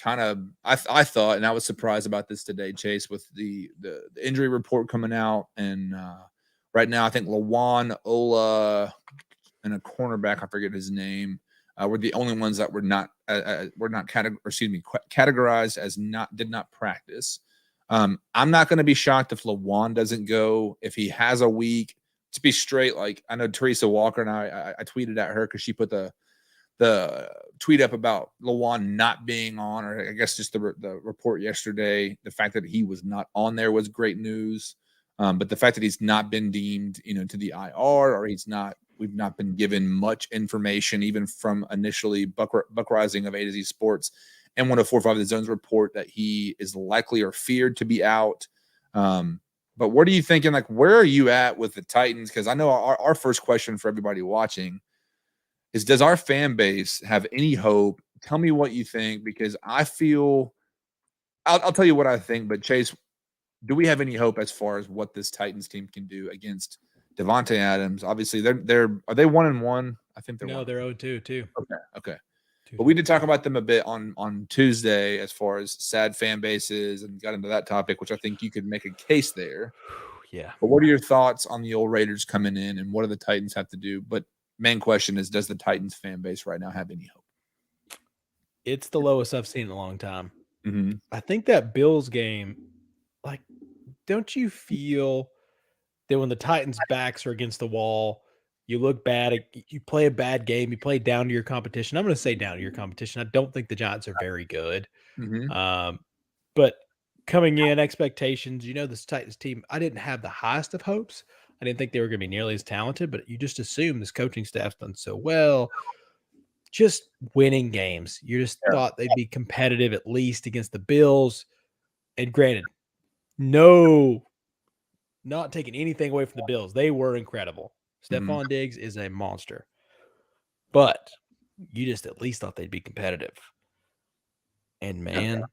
kind of I thought, and I was surprised about this today, Chase, with the injury report coming out. And right now, I think Lawan, Ola, and a cornerback, I forget his name, were the only ones that were not categorized as did not practice. I'm not going to be shocked if Lawan doesn't go. If he has a week, to be straight, like I know Teresa Walker and I tweeted at her because she put the tweet up about Lawan not being on, or I guess just the report yesterday. The fact that he was not on there was great news, but the fact that he's not been deemed, to the IR, or we've not been given much information, even from initially Buck Rising of A to Z Sports and 104.5 The Zone's report that he is likely or feared to be out. But what are you thinking? Like, where are you at with the Titans? Because I know our first question for everybody watching is, does our fan base have any hope? Tell me what you think, because I feel I'll tell you what I think. But Chase, do we have any hope as far as what this Titans team can do against Devontae Adams? Obviously, are they 1-1? I think they're they're 0-2 too. Okay. But we did talk about them a bit on Tuesday as far as sad fan bases, and got into that topic, which I think you could make a case there. Yeah. But what are your thoughts on the old Raiders coming in, and what do the Titans have to do? But main question is, does the Titans fan base right now have any hope? It's the lowest I've seen in a long time. Mm-hmm. I think that Bills game, like, don't you feel that when the Titans' backs are against the wall, you look bad, you play a bad game, you play down to your competition? I'm going to say down to your competition. I don't think the Giants are very good. Mm-hmm. But coming in, expectations, this Titans team, I didn't have the highest of hopes. I didn't think they were going to be nearly as talented, but you just assume this coaching staff's done so well, just winning games. You just thought they'd be competitive at least against the Bills. And granted, not taking anything away from the Bills. They were incredible. Stephon Diggs is a monster. But you just at least thought they'd be competitive. And man,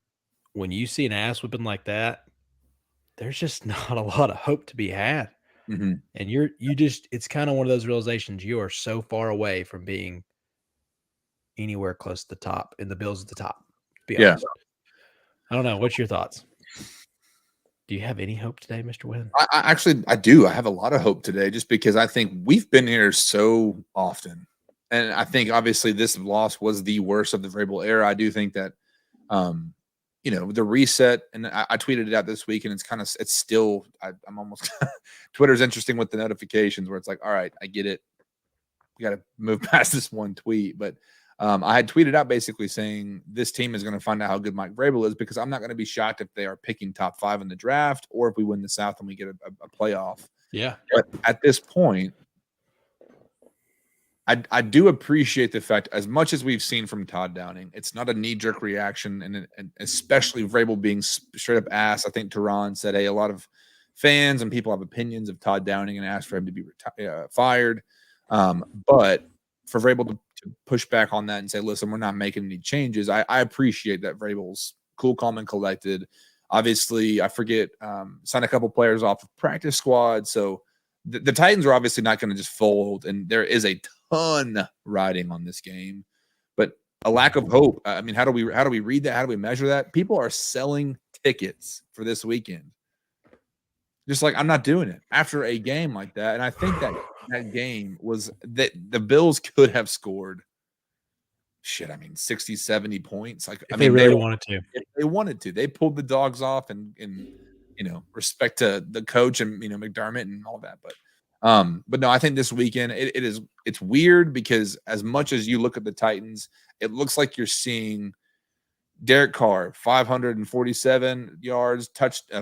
when you see an ass whipping like that, there's just not a lot of hope to be had. Mm-hmm. And it's kind of one of those realizations. You are so far away from being anywhere close to the top, and the Bills at the top, to be Yeah. honest. I don't know. What's your thoughts? Do you have any hope today, Mr. Wynn? I do. I have a lot of hope today just because I think we've been here so often. And I think obviously this loss was the worst of the Vrabel era. I do think that, the reset, and I tweeted it out this week, and it's still, I'm almost, Twitter's interesting with the notifications where it's like, all right, I get it. We got to move past this one tweet. But I had tweeted out basically saying this team is going to find out how good Mike Vrabel is, because I'm not going to be shocked if they are picking top 5 in the draft, or if we win the South and we get a playoff. Yeah. But at this point, I do appreciate the fact, as much as we've seen from Todd Downing, it's not a knee-jerk reaction, and especially Vrabel being straight up asked. I think Tehran said, hey, a lot of fans and people have opinions of Todd Downing and asked for him to be fired. But for Vrabel to push back on that and say, listen, we're not making any changes, I appreciate that Vrabel's cool, calm, and collected. Obviously, I forget, signed a couple players off of practice squad. So the Titans are obviously not going to just fold, and there is a ton riding on this game. But a lack of hope. I mean, how do we read that? How do we measure that? People are selling tickets for this weekend. Just like, I'm not doing it after a game like that. And I think that game was that the Bills could have scored 60, 70 points. Like, If they really wanted to. If they wanted to. They pulled the dogs off, and respect to the coach and McDermott and all that. But no, I think this weekend it's weird, because as much as you look at the Titans, it looks like you're seeing Derek Carr, 547 yards,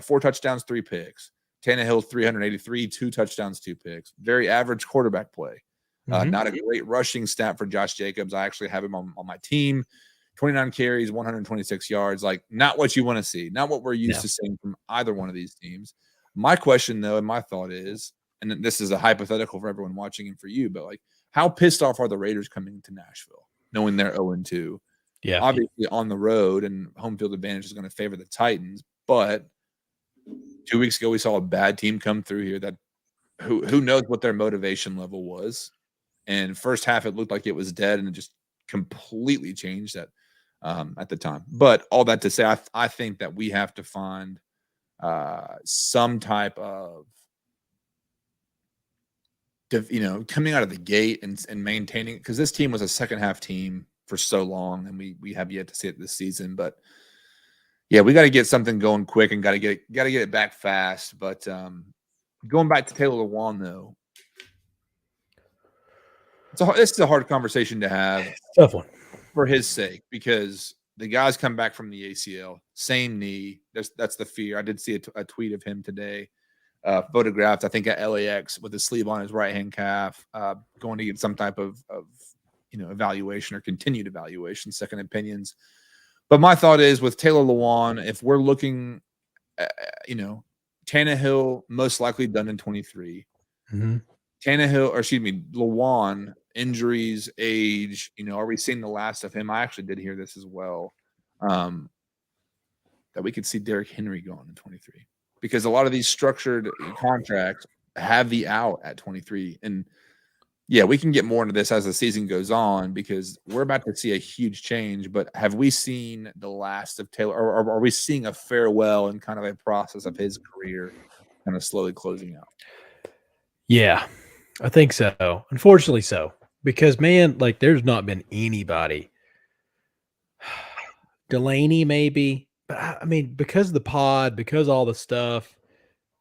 4 touchdowns, 3 picks. Tannehill, 383, 2 touchdowns, 2 picks. Very average quarterback play. Not a great rushing stat for Josh Jacobs. I actually have him on my team. 29 carries, 126 yards. Like, not what you want to see. Not what we're used to seeing from either one of these teams. My question, though, and my thought is, and this is a hypothetical for everyone watching and for you, but like, how pissed off are the Raiders coming to Nashville, knowing they're 0-2? Yeah. Obviously on the road, and home field advantage is going to favor the Titans. But 2 weeks ago, we saw a bad team come through here that who knows what their motivation level was. And first half, it looked like it was dead, and it just completely changed at the time. But all that to say, I think that we have to find some type of, coming out of the gate and maintaining, because this team was a second half team for so long, and we have yet to see it this season. But yeah, we got to get something going quick, and got to get it back fast. But going back to Taylor Lewan, though, this is a hard conversation to have. Tough one for his sake, because the guys come back from the ACL, same knee. That's the fear. I did see a tweet of him today, photographed, I think, at LAX with his sleeve on his right hand calf, going to get some type of evaluation or continued evaluation, second opinions. But my thought is, with Taylor Lewan, if we're looking, Tannehill most likely done in 23. Lewan, injuries, age, are we seeing the last of him? I actually did hear this as well, that we could see Derrick Henry going in 23, because a lot of these structured contracts have the out at 23. And yeah, we can get more into this as the season goes on, because we're about to see a huge change. But have we seen the last of Taylor, or are we seeing a farewell and kind of a process of his career kind of slowly closing out? Yeah, I think so. Unfortunately so. Because, man, like, there's not been anybody. Delaney, maybe. But, I mean, because of the pod, because all the stuff,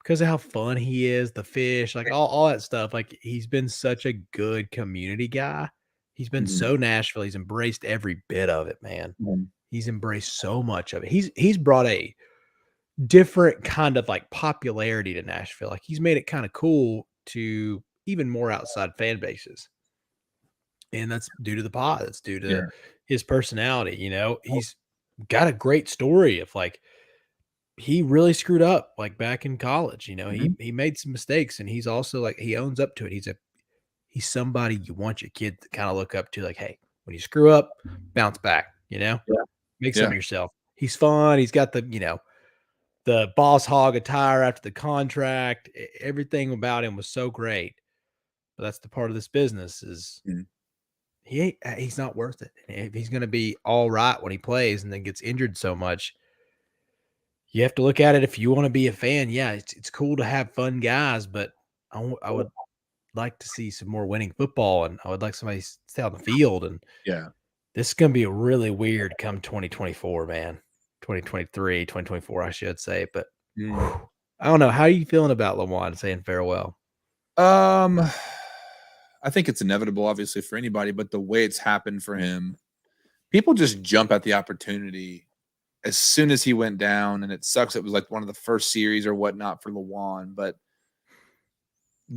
because of how fun he is, the fish, like, all that stuff. Like, he's been such a good community guy. He's been so Nashville. He's embraced every bit of it, man. He's embraced so much of it. He's brought a different kind of, like, popularity to Nashville. Like, he's made it kind of cool to even more outside fan bases. And that's due to the pod. That's due to his personality. He's got a great story of, like, he really screwed up, like, back in college. He made some mistakes, and he's also, like, he owns up to it. He's somebody you want your kid to kind of look up to. Like, hey, when you screw up, bounce back. Make something of yourself. He's fun. He's got the the boss hog attire after the contract. Everything about him was so great. But that's the part of this business is he's not worth it. If he's going to be all right when he plays and then gets injured so much, you have to look at it. If you want to be a fan, yeah, it's cool to have fun guys, but I would like to see some more winning football, and I would like somebody to stay on the field. And this is going to be a really weird come 2024, man. 2023, 2024, I should say. But I don't know. How are you feeling about Lawan saying farewell? I think it's inevitable, obviously, for anybody, but the way it's happened for him, people just jump at the opportunity as soon as he went down, and it sucks. It was like one of the first series or whatnot for Lawan, but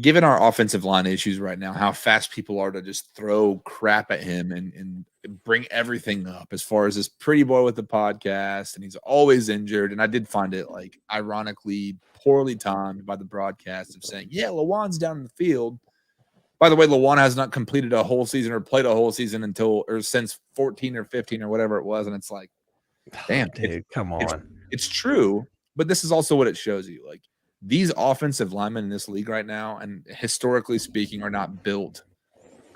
given our offensive line issues right now, how fast people are to just throw crap at him and bring everything up as far as this pretty boy with the podcast, and he's always injured. And I did find it like ironically poorly timed by the broadcast of saying, yeah, Lawan's down in the field. By the way, Lawan has not completed a whole season or played a whole season since 14 or 15 or whatever it was. And it's like, damn, dude, come on. It's true, but this is also what it shows you. Like, these offensive linemen in this league right now, and historically speaking, are not built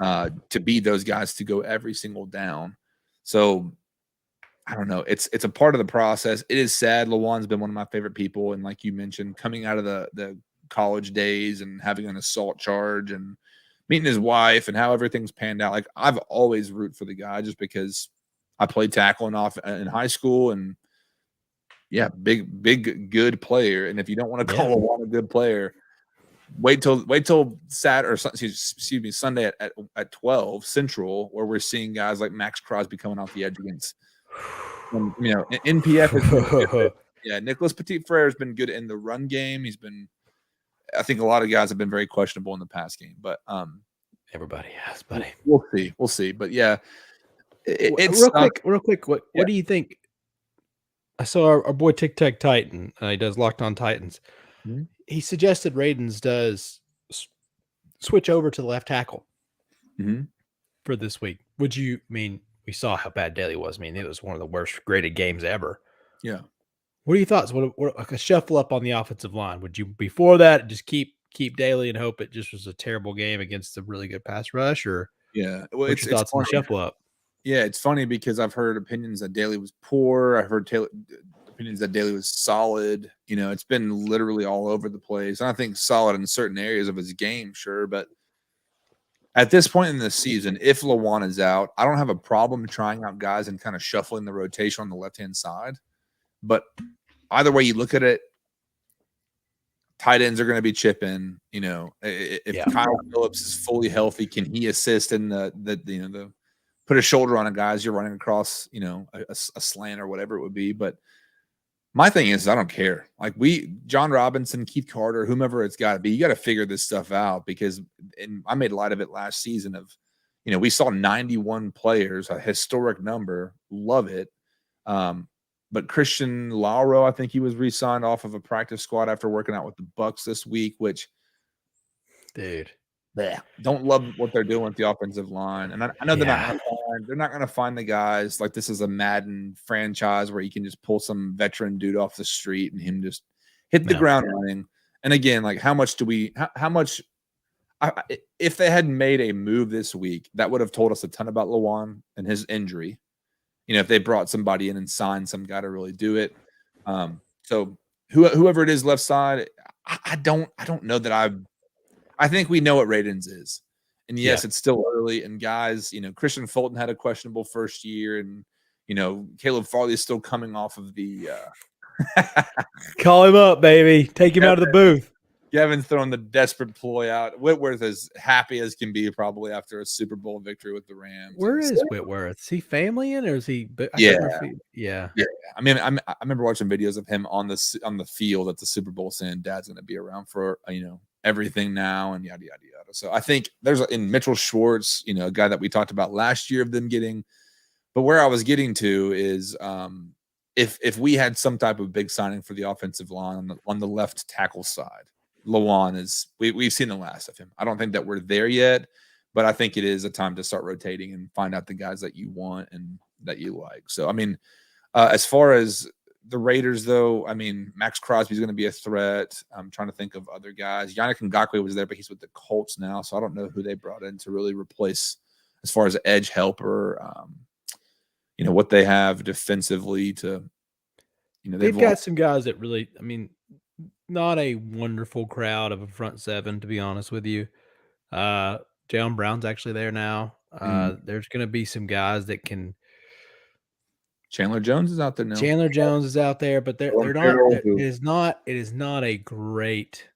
to be those guys to go every single down. So I don't know. It's a part of the process. It is sad. Lawan's been one of my favorite people. And like you mentioned, coming out of the college days and having an assault charge and meeting his wife and how everything's panned out. Like, I've always root for the guy just because I played tackle in high school, and yeah, big good player. And if you don't want to call Lawan a good player, wait till Sunday at 12 Central, where we're seeing guys like Max Crosby coming off the edge against, NPF is good. Yeah, Nicholas Petit-Frere has been good in the run game. I think a lot of guys have been very questionable in the pass game, but everybody has, buddy. We'll see. But yeah, it's real quick. What do you think? I saw our boy Tic Tac Titan. He does Locked On Titans. Mm-hmm. He suggested Radens does switch over to the left tackle for this week. We saw how bad Daly was. I mean, it was one of the worst graded games ever. Yeah. What are your thoughts? What like a shuffle up on the offensive line? Would you, before that, just keep Daly and hope it just was a terrible game against a really good pass rush? Or well, what's your thoughts on the shuffle up? Yeah, it's funny because I've heard opinions that Daly was poor. I've heard opinions that Daly was solid. It's been literally all over the place. And I think solid in certain areas of his game, sure. But at this point in the season, if Lawan is out, I don't have a problem trying out guys and kind of shuffling the rotation on the left-hand side. But either way you look at it, tight ends are going to be chipping. If Kyle Phillips is fully healthy, can he assist in the put a shoulder on a guy as you're running across, a slant or whatever it would be. But my thing is, I don't care. Like, John Robinson, Keith Carter, whomever it's got to be, you got to figure this stuff out because I made light of it last season of, we saw 91 players, a historic number. Love it. But Christian Lauro, I think he was re-signed off of a practice squad after working out with the Bucks this week, which, dude, don't love what they're doing with the offensive line. And I know they're not going to find the guys. Like, this is a Madden franchise where you can just pull some veteran dude off the street and him just hit the ground running. And again, like, if they hadn't made a move this week, that would have told us a ton about Lawan and his injury. If they brought somebody in and signed some guy to really do it. So whoever it is left side, I don't know that I think we know what Radens is. And yes, it's still early. And guys, Christian Fulton had a questionable first year, and Caleb Farley is still coming off of the call him up, baby. Take him out of the booth. Gavin's throwing the desperate ploy out. Whitworth is happy as can be probably after a Super Bowl victory with the Rams. Where is Whitworth? Is he family in, or is he? Yeah. I mean, I remember watching videos of him on the field at the Super Bowl saying, "Dad's going to be around for everything now," and yada yada yada. So I think there's in Mitchell Schwartz, a guy that we talked about last year of them getting. But where I was getting to is if we had some type of big signing for the offensive line on the left tackle side. Lawan is we've seen the last of him. I don't think that we're there yet, but I think it is a time to start rotating and find out the guys that you want and that you like. So I mean, as far as The Raiders, though, I mean, Max Crosby's going to be a threat. I'm trying to think of other guys. Yannick Ngakoue was there, but he's with the Colts now, so I don't know who they brought in to really replace as far as edge helper. What they have defensively to, they've got some guys that really, I mean, not a wonderful crowd of a front seven, to be honest with you. Jalen Brown's actually there now. There's going to be some guys that can. Chandler Jones is out there now. Chandler Jones is out there, but they're not. It is not a great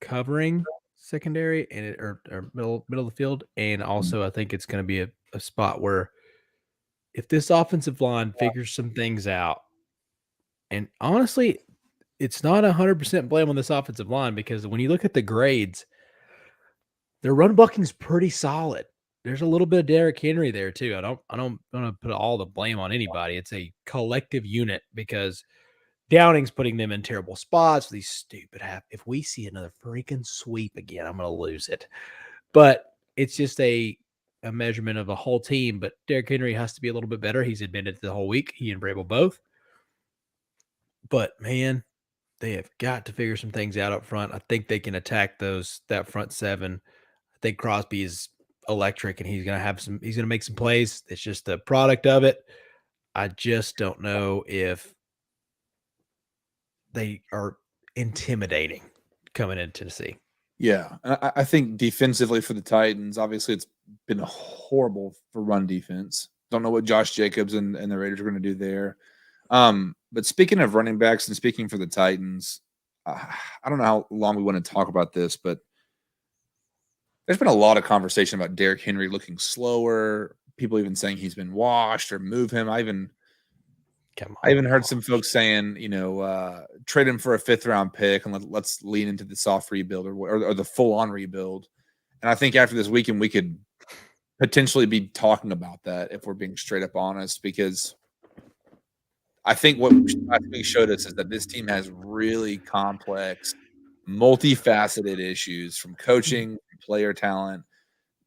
covering secondary and or middle of the field. And also, I think it's going to be a spot where if this offensive line figures some things out, and honestly, it's not 100% blame on this offensive line because when you look at the grades, their run blocking is pretty solid. There's a little bit of Derrick Henry there too. I don't want to put all the blame on anybody. It's a collective unit because Downing's putting them in terrible spots. These stupid if we see another freaking sweep again, I'm going to lose it. But it's just a measurement of a whole team. But Derrick Henry has to be a little bit better. He's admitted the whole week. He and Vrabel both. But man, they have got to figure some things out up front. I think they can attack that front seven. I think Crosby is electric and he's going to make some plays. It's just the product of it. I just don't know if they are intimidating coming into Tennessee. Yeah. I think defensively for the Titans, obviously it's been horrible for run defense. Don't know what Josh Jacobs and the Raiders are going to do there. But speaking of running backs and speaking for the Titans, I don't know how long we want to talk about this, but there's been a lot of conversation about Derrick Henry looking slower. People even saying he's been washed or move him. I even heard some folks saying, trade him for a 5th-round pick and let's lean into the soft rebuild or the full-on rebuild. And I think after this weekend, we could potentially be talking about that if we're being straight up honest, because I think what last week showed us is that this team has really complex, multifaceted issues from coaching, player talent,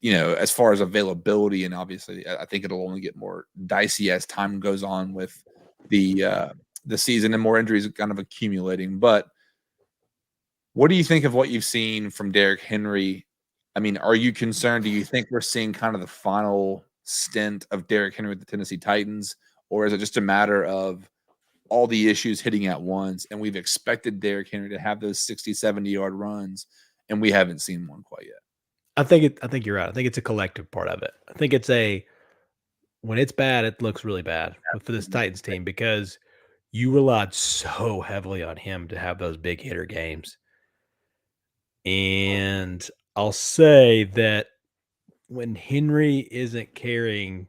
as far as availability. And obviously, I think it'll only get more dicey as time goes on with the season and more injuries kind of accumulating. But what do you think of what you've seen from Derrick Henry? I mean, are you concerned? Do you think we're seeing kind of the final stint of Derrick Henry with the Tennessee Titans? Or is it just a matter of all the issues hitting at once, and we've expected Derrick Henry to have those 60, 70-yard runs, and we haven't seen one quite yet? I think you're right. I think it's a collective part of it. I think it's when it's bad, it looks really bad for this Titans team because you relied so heavily on him to have those big hitter games. And I'll say that when Henry isn't carrying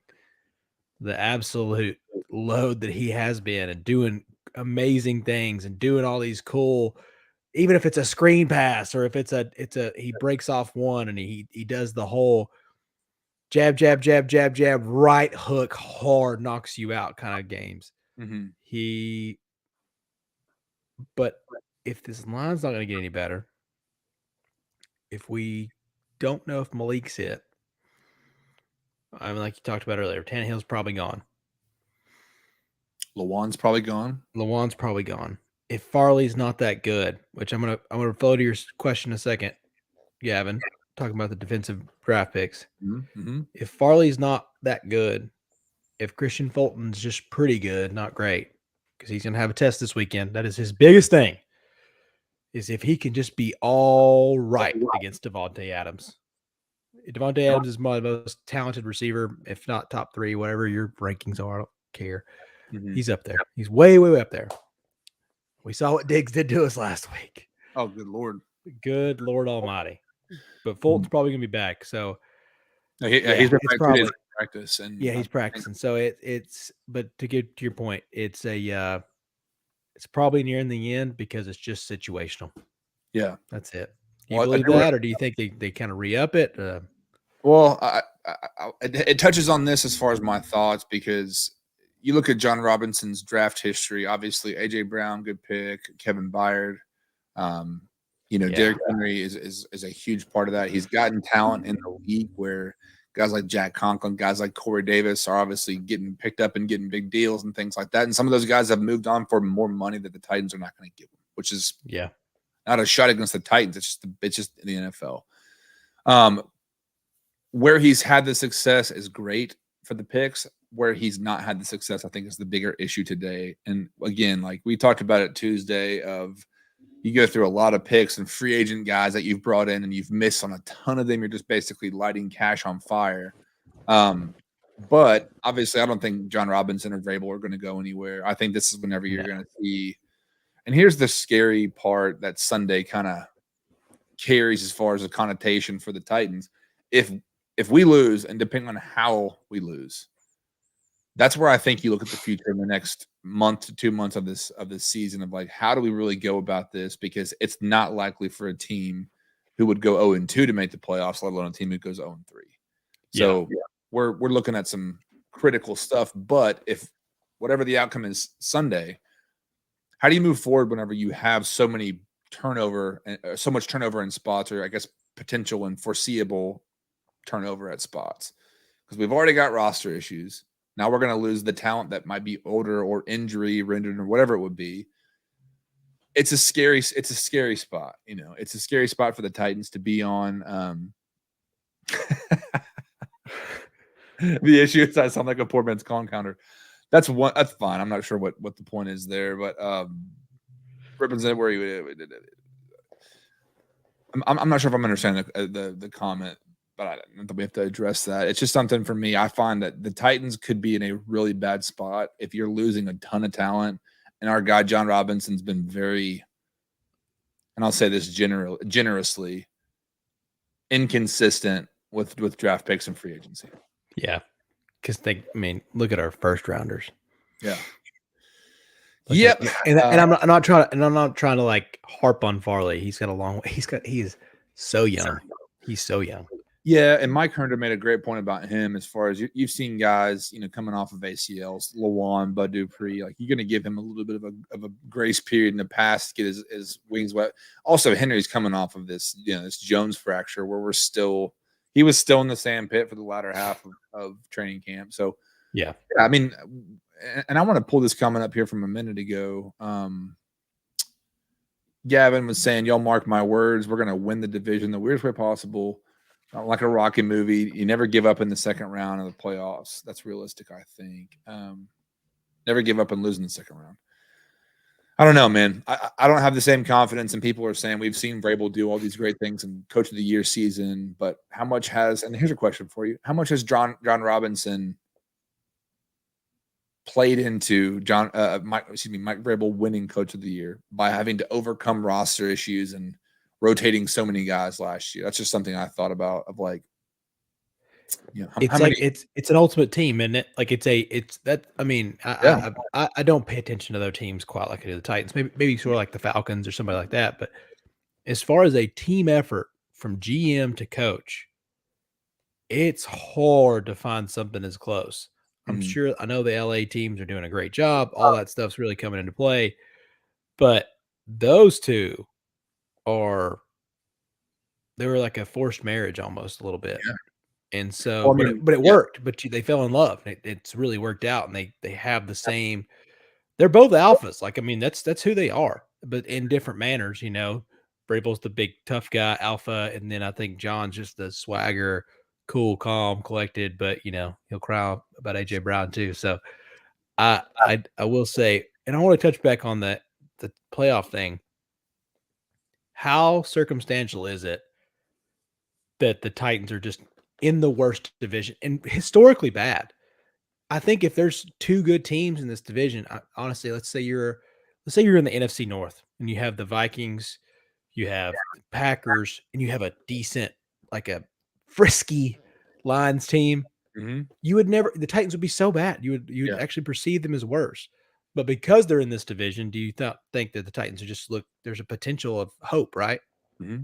the absolute load that he has been and doing amazing things and doing all these cool, even if it's a screen pass or if he breaks off one and he does the whole jab, right hook hard, knocks you out kind of games. Mm-hmm. But if this line's not going to get any better, if we don't know if Malik's hit, I mean, like you talked about earlier, Tannehill's probably gone. Lawan's probably gone. If Farley's not that good, which I'm gonna flow to your question in a second, Gavin, talking about the defensive draft picks. Mm-hmm. If Farley's not that good, if Christian Fulton's just pretty good, not great, because he's gonna have a test this weekend. That is his biggest thing. Is if he can just be all right against Devontae Adams. Devontae Adams is my most talented receiver, if not top 3, whatever your rankings are. I don't care. Mm-hmm. He's up there. He's way, way up there. We saw what Diggs did to us last week. Oh, good Lord. Good Lord Almighty. But Fulton's probably going to be back. So he's been probably practice. And he's practicing. So but to get to your point, it's probably nearing the end because it's just situational. Yeah. That's it. Do you believe that, or do you think they kind of re-up it? Well, it touches on this as far as my thoughts, because you look at John Robinson's draft history. Obviously, A.J. Brown, good pick. Kevin Byard. Derrick Henry is a huge part of that. He's gotten talent in the league where Guys like Jack Conklin, guys like Corey Davis are obviously getting picked up and getting big deals and things like that. And some of those guys have moved on for more money that the Titans are not going to give them, which is not a shot against the Titans. It's just the NFL. Where he's had the success is great for the picks. Where he's not had the success, I think, is the bigger issue today. And again, like we talked about it Tuesday, of you go through a lot of picks and free agent guys that you've brought in and you've missed on a ton of them. You're just basically lighting cash on fire. But obviously, I don't think John Robinson or Vrabel are going to go anywhere. I think this is whenever you're going to see. And here's the scary part that Sunday kind of carries as far as a connotation for the Titans. If we lose, and depending on how we lose, that's where I think you look at the future in the next month to 2 months of this season of like, how do we really go about this? Because it's not likely for a team who would go 0-2 to make the playoffs, let alone a team who goes 0-3. So we're looking at some critical stuff. But if whatever the outcome is Sunday, how do you move forward whenever you have so much turnover in spots, or I guess potential and foreseeable turnover at spots? Because we've already got roster issues. Now we're going to lose the talent that might be older or injury rendered or whatever it would be. It's a scary spot. You know, it's a scary spot for the Titans to be on. The issue is I sound like a poor man's con counter. That's fine. I'm not sure what the point is there, but represent where you. I'm not sure if I'm understanding the comment. But I don't think we have to address that. It's just something for me. I find that the Titans could be in a really bad spot if you're losing a ton of talent. And our guy, John Robinson's been very, and I'll say this generously, inconsistent with draft picks and free agency. Yeah. Because look at our first rounders. Yeah. Yep. And I'm not trying to like harp on Farley. He's got a long way. He is so young. He's so young. Yeah, and Mike Herndon made a great point about him as far as you've seen guys, coming off of ACLs, Lawan, Bud Dupree. Like, you're going to give him a little bit of a grace period in the past to get his wings wet. Also, Henry's coming off of this, this Jones fracture where he was still in the sand pit for the latter half of training camp. So, yeah, I mean, and I want to pull this comment up here from a minute ago. Gavin was saying, y'all mark my words, we're going to win the division the weirdest way possible. Not like a Rocky movie. You never give up in the second round of the playoffs. That's realistic, I think. Never give up and lose in the second round. I don't know, man. I don't have the same confidence, and people are saying we've seen Vrabel do all these great things in Coach of the Year season, but how much and here's a question for you, how much has John Robinson played into Mike Vrabel winning Coach of the Year by having to overcome roster issues and rotating so many guys last year? That's just something I thought about of like, it's an ultimate team, isn't it? Like I don't pay attention to those teams quite like I do the Titans. Maybe sort of like the Falcons or somebody like that. But as far as a team effort from GM to coach, it's hard to find something as close. I'm sure I know the LA teams are doing a great job. All that stuff's really coming into play. But those two they were like a forced marriage almost a little bit. Yeah. And so, but it worked, but they fell in love. It's really worked out, and they have the same, they're both alphas. Like, that's who they are, but in different manners, Vrabel's the big tough guy alpha. And then I think John's just the swagger, cool, calm, collected, but he'll cry about AJ Brown too. So I will say, and I want to touch back on the playoff thing. How circumstantial is it that the Titans are just in the worst division and historically bad? I think if there's two good teams in this division, honestly, let's say you're in the NFC North and you have the Vikings, you have the Packers, and you have a decent, like a frisky Lions team. Mm-hmm. The Titans would be so bad. You would actually perceive them as worse. But because they're in this division, do you think that the Titans are there's a potential of hope, right? Mm-hmm.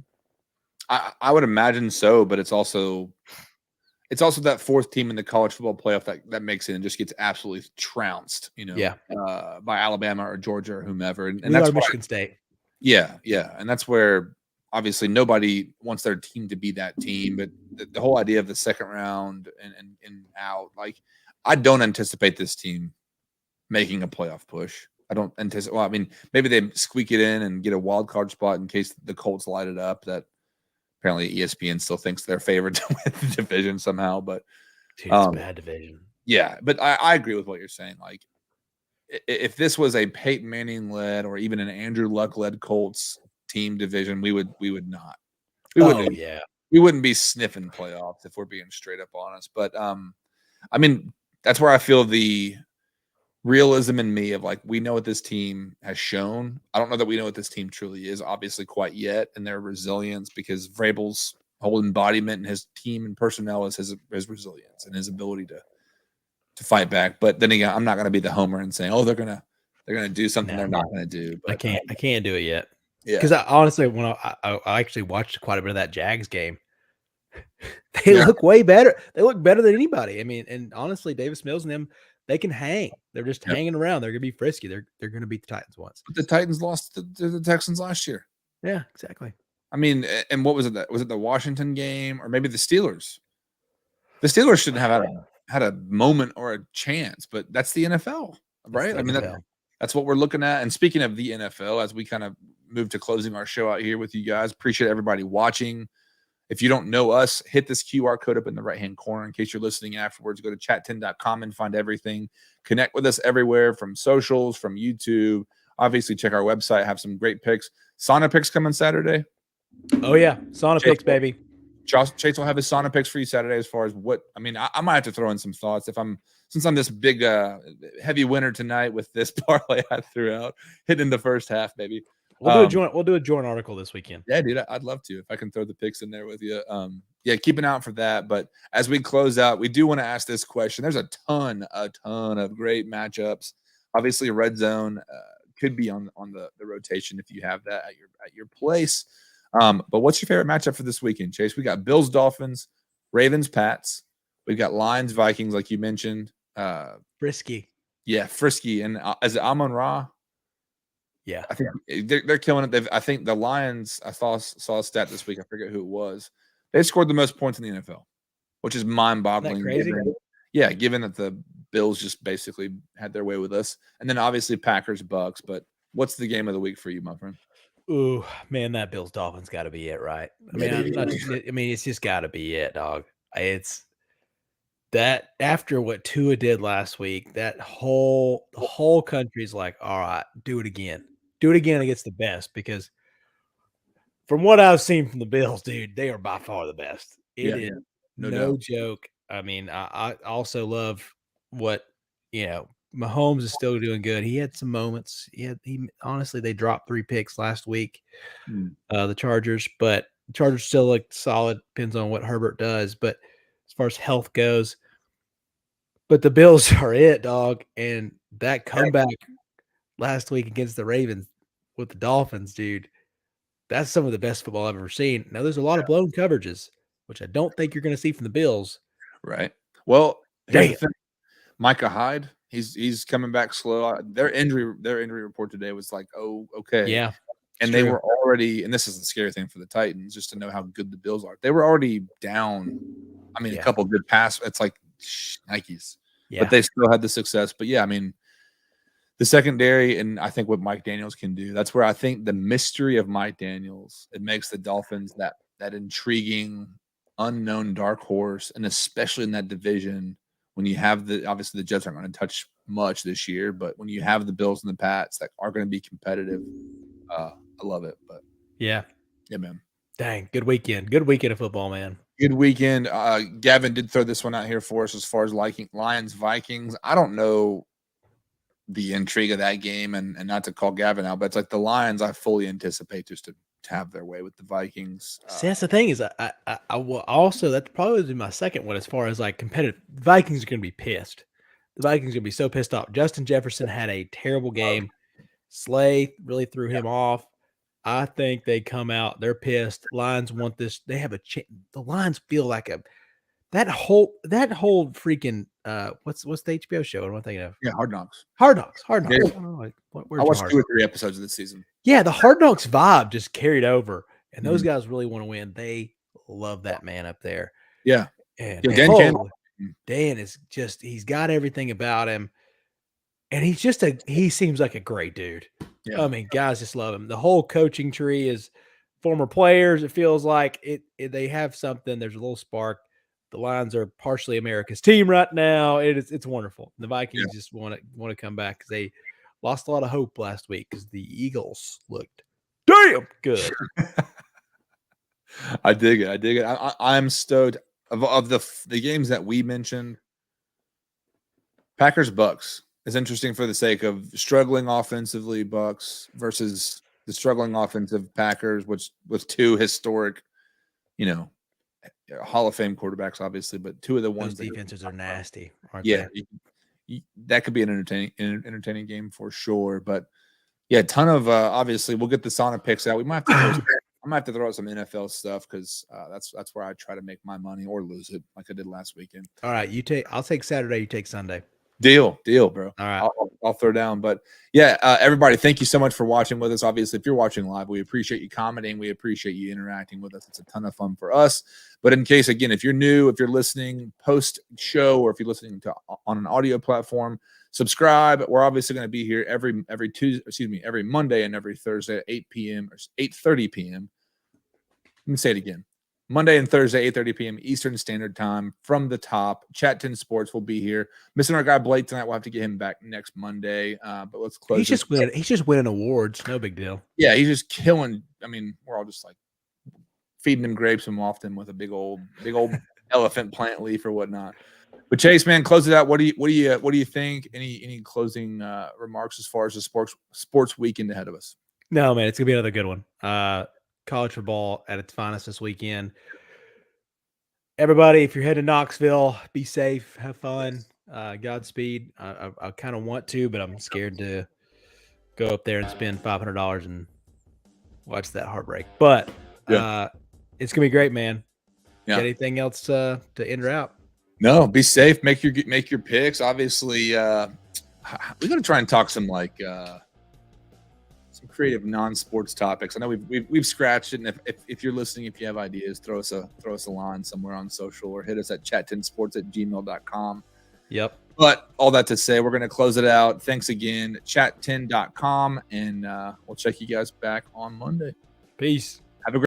I would imagine so, but it's also that fourth team in the college football playoff that makes it and just gets absolutely trounced, by Alabama or Georgia or whomever. And that's Michigan State. Yeah. And that's where obviously nobody wants their team to be that team, but the whole idea of the second round and out, like I don't anticipate this team making a playoff push. I don't anticipate. Well, I mean, maybe they squeak it in and get a wild card spot in case the Colts light it up. That apparently ESPN still thinks they're favored to win the division somehow. But dude, it's a bad division. Yeah, but I agree with what you're saying. Like, if this was a Peyton Manning led or even an Andrew Luck led Colts team division, we would not. We wouldn't. Yeah, we wouldn't be sniffing playoffs if we're being straight up honest. But I mean, that's where I feel the realism in me of like, we know what this team has shown. I don't know that we know what this team truly is, obviously, quite yet, and their resilience, because Vrabel's whole embodiment and his team and personnel is his resilience and his ability to fight back. But then again, I'm not going to be the homer and saying, oh, they're gonna do something they're not going to do. But I can't do it yet. Yeah, because honestly, when I actually watched quite a bit of that Jags game, they look way better. They look better than anybody. I mean, and honestly, Davis Mills and them, they can hang. They're just hanging around. They're gonna be frisky. They're gonna beat the Titans once. But the Titans lost to the Texans last year. Yeah, exactly. I mean, and what was it? Was it the Washington game or maybe the Steelers? The Steelers shouldn't have had a moment or a chance, but that's the NFL, right? I mean, that's what we're looking at. And speaking of the NFL, as we kind of move to closing our show out here with you guys, appreciate everybody watching. If you don't know us, hit this QR code up in the right-hand corner. In case you're listening afterwards, go to chat10.com and find everything. Connect with us everywhere, from socials, from YouTube. Obviously, check our website. Have some great picks. Sauna picks coming Saturday. Oh, yeah. Sauna picks, baby. Chase will have his sauna picks for you Saturday. As far as what, I mean, I might have to throw in some thoughts since I'm this big heavy winner tonight with this parlay I threw out, hitting the first half, baby. We'll do a joint article this weekend. Yeah, dude, I'd love to if I can throw the picks in there with you. Yeah, keep an eye out for that. But as we close out, we do want to ask this question. There's a ton of great matchups. Obviously, red zone could be on the rotation if you have that at your place. But what's your favorite matchup for this weekend, Chase? We got Bills, Dolphins, Ravens, Pats. We've got Lions, Vikings, like you mentioned. Frisky. Yeah, frisky. And is it Amon-Ra? Yeah, I think they're killing it. I think the Lions, I saw a stat this week. I forget who it was. They scored the most points in the NFL, which is mind-boggling. Crazy? Given that the Bills just basically had their way with us. And then obviously Packers, Bucks. But what's the game of the week for you, my friend? Ooh, man, that Bills Dolphins got to be it, right? I mean, it's just got to be it, dog. It's that after what Tua did last week, the whole country's like, all right, do it again against the best, because from what I've seen from the Bills, dude, they are by far the best. It is no joke. I mean, I also love what, Mahomes is still doing good. He had some moments. He honestly, they dropped 3 picks last week, the Chargers, but the Chargers still look solid. Depends on what Herbert does. But as far as health goes, but the Bills are it, dog. And that comeback last week against the Ravens with the Dolphins, dude, that's some of the best football I've ever seen. Now, there's a lot of blown coverages, which I don't think you're going to see from the Bills. Right. Well, Micah Hyde, he's coming back slow. Their injury report today was like, oh, okay. Yeah. And they were already, and this is the scary thing for the Titans, just to know how good the Bills are. They were already down. I mean, a couple of good passes. It's like Nikes. Yeah. But they still had the success. But yeah, I mean, the secondary, and I think what Mike Daniels can do, that's where I think the mystery of Mike Daniels, it makes the Dolphins that intriguing, unknown dark horse, and especially in that division when you have obviously the Jets aren't going to touch much this year, but when you have the Bills and the Pats that are going to be competitive, I love it. But yeah, man. Dang, good weekend of football, man. Good weekend. Gavin did throw this one out here for us as far as Lions, Vikings. I don't know the intrigue of that game, and not to call Gavin out, but it's like the Lions, I fully anticipate just to have their way with the Vikings. See, that's the thing is I will also, that's probably my second one as far as like competitive. The Vikings are going to be pissed. The Vikings are going to be so pissed off. Justin Jefferson had a terrible game. Slay really threw him off. I think they come out. They're pissed. Lions want this. They have a chance. The Lions feel like that whole freaking what's the HBO show? What am I thinking of? Yeah, Hard Knocks. Yeah. I watched 2 or 3 episodes of this season. Yeah, the Hard Knocks vibe just carried over, And those guys really want to win. They love that man up there. Yeah. And Dan is just, he's got everything about him. And he seems like a great dude. Yeah. I mean, guys just love him. The whole coaching tree is former players. It feels like they have something. There's a little spark. The Lions are partially America's team right now. It's wonderful. The Vikings just want to come back because they lost a lot of hope last week because the Eagles looked damn good. I dig it. I'm stoked of the games that we mentioned. Packers Bucks is interesting for the sake of struggling offensively Bucks versus the struggling offensive Packers, which with two historic, Hall of Fame quarterbacks, obviously, but two of the ones those defenses are nasty, aren't they? That could be an entertaining game for sure. But yeah, a ton of obviously we'll get the Sonic picks out. We might have to I might have to throw out some NFL stuff because that's where I try to make my money or lose it, like I did last weekend. All right, I'll take Saturday. You take Sunday. Deal, bro. All right, I'll throw down. But yeah, everybody, thank you so much for watching with us. Obviously, if you're watching live, we appreciate you commenting. We appreciate you interacting with us. It's a ton of fun for us. But in case, again, if you're new, if you're listening post show, or if you're listening on an audio platform, subscribe. We're obviously going to be here every Monday and every Thursday at 8 p.m. or 8:30 p.m. Let me say it again. Monday and Thursday, 8:30 p.m. Eastern Standard Time from the top. Chat 10 Sports will be here. Missing our guy Blake tonight. We'll have to get him back next Monday. But let's close. He's just winning awards. No big deal. Yeah, he's just killing. I mean, we're all just like feeding him grapes and often with a big old elephant plant leaf or whatnot. But Chase, man, close it out. What do you think? Any closing remarks as far as the sports weekend ahead of us? No, man, it's gonna be another good one. College football at its finest this weekend. Everybody, if you're heading to Knoxville, be safe, have fun, Godspeed. I kind of want to, but I'm scared to go up there and spend $500 and watch that heartbreak. But it's gonna be great, man. Yeah. Got anything else to end her out? No, be safe. Make your picks. Obviously, we're gonna try and talk some some creative non-sports topics. I know we've scratched it, and if you're listening, if you have ideas, throw us a line somewhere on social or hit us at chat10sports@gmail.com. Yep. But all that to say, we're going to close it out. Thanks again, chat10.com, and we'll check you guys back on Monday. Peace.